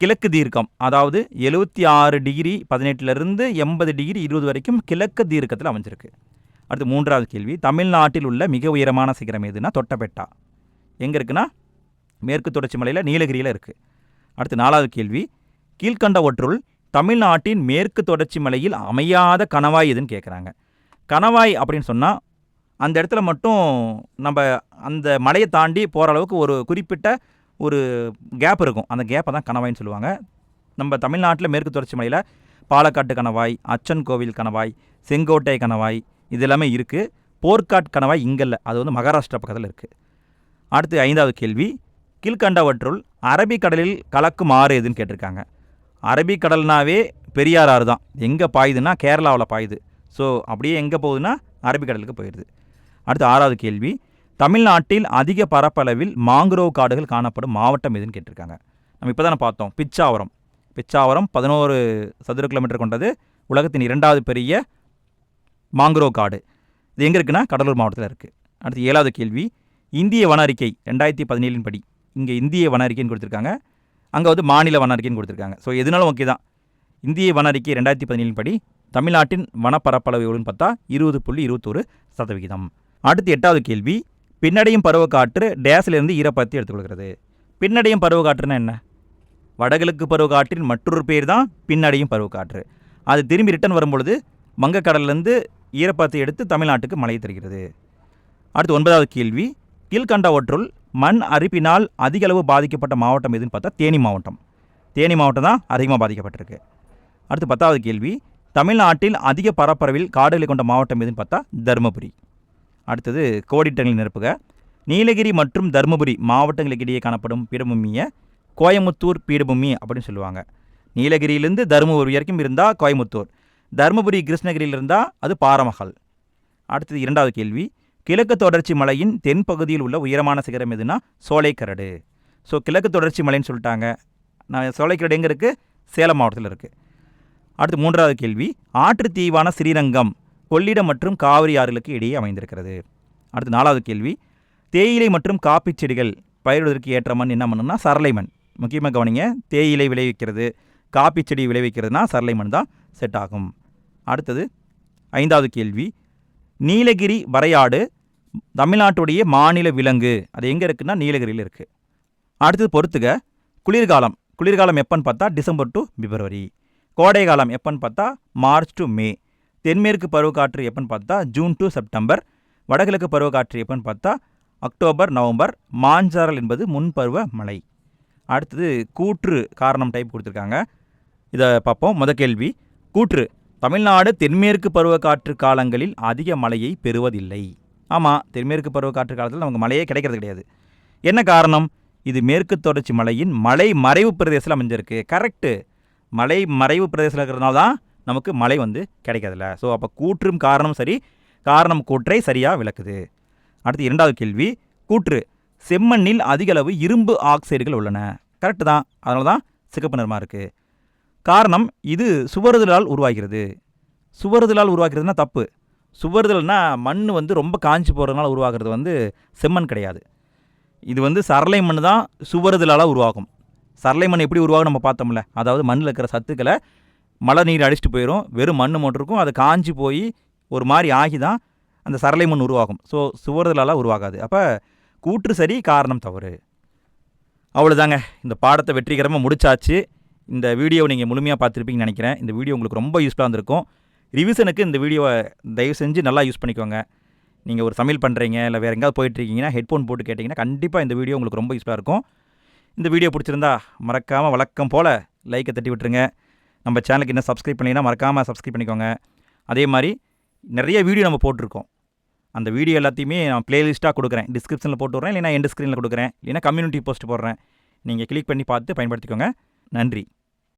கிழக்கு தீர்க்கம், அதாவது 76°18 80°20 வரைக்கும் கிழக்கு தீர்க்கத்தில் அமைஞ்சிருக்கு. அடுத்து மூன்றாவது கேள்வி தமிழ்நாட்டில் உள்ள மிக உயரமான சிகரம் எதுனா தொட்டபெட்டா. எங்கே இருக்குன்னா மேற்கு தொடர்ச்சி மலையில் நீலகிரியில் இருக்குது. அடுத்து நாலாவது கேள்வி கீழ்கண்டவற்றுள் தமிழ்நாட்டின் மேற்கு தொடர்ச்சி மலையில் அமையாத கணவாய் எதுன்னு கேட்குறாங்க. கணவாய் அப்படின்னு சொன்னால் அந்த இடத்துல மட்டும் நம்ம அந்த மலையை தாண்டி போகிற அளவுக்கு ஒரு குறிப்பிட்ட ஒரு கேப் இருக்கும். அந்த கேப்பை தான் கணவாய்ன்னு சொல்லுவாங்க. நம்ம தமிழ்நாட்டில் மேற்கு தொடர்ச்சி மலையில் பாலக்காட்டு கணவாய், அச்சன் கோவில் கணவாய், செங்கோட்டை கணவாய் இது எல்லாமே இருக்குது. போர்க்காட் கணவாய் இங்கே இல்லை, அது மகாராஷ்டிரா பக்கத்தில் இருக்குது. அடுத்து ஐந்தாவது கேள்வி கீழ்கண்டவற்றுள் அரபிக்கடலில் கலக்கும் ஆறு எதுன்னு கேட்டிருக்காங்க. அரபிக்கடல்னாவே பெரியார் ஆறு தான். எங்கே பாயுதுன்னா கேரளாவில் பாயுது. ஸோ அப்படியே எங்கே போகுதுன்னா அரபிக்கடலுக்கு போயிடுது. அடுத்து ஆறாவது கேள்வி தமிழ்நாட்டில் அதிக பரப்பளவில் மாங்குரோவ் காடுகள் காணப்படும் மாவட்டம் எதுன்னு கேட்டிருக்காங்க. நம்ம இப்போ தானே பார்த்தோம், பிச்சாவரம். 11 சதுர கிலோமீட்டர் கொண்டது, உலகத்தின் 2வது பெரிய மாங்குரோவ் காடு. இது எங்கே இருக்குன்னா கடலூர் மாவட்டத்தில் இருக்குது. அடுத்து 7வது கேள்வி, இந்திய வன அறிக்கை 2017 படி, இங்கே இந்திய வன அறிக்கைன்னு கொடுத்துருக்காங்க, அங்கே வந்து மாநில வன அறிக்கைன்னு கொடுத்துருக்காங்க. ஸோ எதுனாலும் ஓகே தான். இந்திய வன அறிக்கை 2017 படி தமிழ்நாட்டின் வனப்பரப்பளவு எவ்வளோன்னு பார்த்தா 20.21%. அடுத்து 8வது கேள்வி, பின்னடையும் பருவக்காற்று டேஸிலிருந்து ஈரப்பதத்தை எடுத்துக்கொள்கிறது. பின்னடையும் பருவக்காற்றுன்னா என்ன? வடகிழக்கு பருவக்காற்றின் மற்றொரு பேர் தான் பின்னடையும் பருவக்காற்று. அது திரும்பி ரிட்டன் வரும்பொழுது வங்கக்கடல்லேருந்து ஈரப்பதத்தை எடுத்து தமிழ்நாட்டுக்கு மழை தருகிறது. அடுத்து 9வது கேள்வி, கீழ்கண்டவற்றுள் மண் அரிப்பினால் அதிக அளவு பாதிக்கப்பட்ட மாவட்டம் எதுன்னு பார்த்தா தேனி மாவட்டம். தேனி மாவட்டம் தான் அதிகமாக பாதிக்கப்பட்டிருக்கு. அடுத்து 10வது கேள்வி, தமிழ்நாட்டில் அதிக பரப்பளவில் காடுகளை கொண்ட மாவட்டம் எதுன்னு பார்த்தா தருமபுரி. அடுத்தது கோடிட்டங்களை நிரப்புக. நீலகிரி மற்றும் தருமபுரி மாவட்டங்களுக்கு இடையே காணப்படும் பீடபூமியை கோயமுத்தூர் பீடபூமி அப்படின்னு சொல்லுவாங்க. நீலகிரியிலேருந்து தருமபுரி வரைக்கும் இருந்தால் கோயமுத்தூர், தருமபுரி கிருஷ்ணகிரியில் இருந்தால் அது பாரமஹால். அடுத்தது 2வது கேள்வி, கிழக்கு தொடர்ச்சி மலையின் தென்பகுதியில் உள்ள உயரமான சிகரம் எதுனா சோலைக்கரடு. ஸோ கிழக்கு தொடர்ச்சி மலைன்னு சொல்லிட்டாங்க. நான் சோலைக்கரடு எங்கே இருக்குது? சேலம் மாவட்டத்தில் இருக்குது. அடுத்து 3வது கேள்வி, ஆற்று தீவான ஸ்ரீரங்கம் கொள்ளிடம் மற்றும் காவிரி ஆறுகளுக்கு இடையே அமைந்திருக்கிறது. அடுத்து 4வது கேள்வி, தேயிலை மற்றும் காப்பி செடிகள் பயிரிடுவதற்கு ஏற்ற மண் என்ன மண்ணுன்னா சரளை மண். முக்கியமாக கவனிங்க, தேயிலை விளைவிக்கிறது, காப்பி செடி விளைவிக்கிறதுனா சரளை மண் தான் செட் ஆகும். அடுத்தது 5வது கேள்வி, நீலகிரி வரையாடு தமிழ்நாட்டுடைய மாநில விலங்கு, அது எங்கே இருக்குன்னா நீலகிரியில் இருக்குது. அடுத்தது பொறுத்துக. குளிர்காலம் எப்போன்னு பார்த்தா டிசம்பர் டு பிப்ரவரி. கோடை காலம் எப்போன்னு பார்த்தா மார்ச் டு மே. தென்மேற்கு பருவக்காற்று எப்போன்னு பார்த்தா ஜூன் டு செப்டம்பர். வடகிழக்கு பருவக்காற்று எப்போன்னு பார்த்தா அக்டோபர் நவம்பர். மாஞ்சாரல் என்பது முன்பருவ மழை. அடுத்தது கூற்று காரணம் டைப் கொடுத்துருக்காங்க, இதை பார்ப்போம். முதல் கேள்வி, கூற்று, தமிழ்நாடு தென்மேற்கு பருவக்காற்று காலங்களில் அதிக மழையை பெறுவதில்லை. ஆமாம், தென்மேற்கு பருவக்காற்று காலத்தில் நமக்கு மழையே கிடைக்கிறது கிடையாது. என்ன காரணம்? இது மேற்கு தொடர்ச்சி மலையின் மலை மறைவு பிரதேசத்தில் அமைஞ்சிருக்கு. கரெக்டு, மலை மறைவு பிரதேசத்தில் இருக்கிறதுனால தான் நமக்கு மழை வந்து கிடைக்கிறதில்ல. ஸோ அப்போ கூற்றும் காரணம் சரி, காரணம் கூற்றை சரியாக விளக்குது. அடுத்து 2வது கேள்வி, கூற்று, செம்மண்ணில் அதிகளவு இரும்பு ஆக்சைடுகள் உள்ளன. கரெக்டு தான், அதனால தான் சிகப்பு நிறமாக இருக்குது. காரணம், இது சுவறுதலால் உருவாகிறது. சுவறுதலால் உருவாக்குறதுனா தப்பு. சுவறுதல்னா மண் வந்து ரொம்ப காஞ்சி போகிறதுனால உருவாகிறது வந்து செம்மண் கிடையாது. இது வந்து சரளை மண் தான் சுவறுதலால் உருவாகும். சரளை மண் எப்படி உருவாகும் நம்ம பார்த்தோம்ல, அதாவது மண்ணில் இருக்கிற சத்துக்களை மழை நீர் அடிச்சுட்டு போயிடும், வெறும் மண் மட்டும் இருக்கும், அது காஞ்சி போய் ஒரு மாதிரி ஆகி தான் அந்த சரளை மண் உருவாகும். ஸோ சுவறுதலால் உருவாகாது. அப்போ கூற்று சரி, காரணம் தவறு. அவ்வளோதாங்க, இந்த பாடத்தை வெற்றிகரமாக முடிச்சாச்சு. இந்த வீடியோவை நீங்கள் முழுமையாக பார்த்துருப்பீங்கன்னு நினைக்கிறேன். இந்த வீடியோ உங்களுக்கு ரொம்ப யூஸ்ஃபுல்லாக இருந்திருக்கும். ரிவிஷனுக்கு இந்த வீடியோவை தயவு செஞ்சு நல்லா யூஸ் பண்ணிக்கோங்க. நீங்கள் ஒரு சமையல் பண்ணுறீங்க இல்லை வேறு எங்கேயாவது போயிட்டுருக்கீங்கன்னா ஹெட்ஃபோன் போட்டு கேட்டிங்கன்னா கண்டிப்பாக இந்த வீடியோ உங்களுக்கு ரொம்ப யூஸ்ஃபுல்லாக இருக்கும். இந்த வீடியோ பிடிச்சிருந்தா மறக்காமல் வழக்கம் போல் லைக்கை தட்டி விட்டுருங்க. நம்ம சேனலுக்கு இன்னும் சப்ஸ்கிரைப் பண்ணிங்கன்னா மறக்காமல் சப்ஸ்கிரைப் பண்ணிக்கோங்க. அதே மாதிரி நிறைய வீடியோ நம்ம போட்டிருக்கோம். அந்த வீடியோ எல்லாத்தையுமே நான் ப்ளேலிஸ்ட்டாக கொடுக்குறேன், டிஸ்கிரிப்ஷனில் போட்டு விட்றேன், இல்லைனா எண்ட் ஸ்க்ரீனில் கொடுக்குறேன், இல்லைனா கம்யூனிட்டி போஸ்ட் போடுறேன். நீங்கள் கிளிக் பண்ணி பார்த்து பயன்படுத்திக்கோங்க. நன்றி.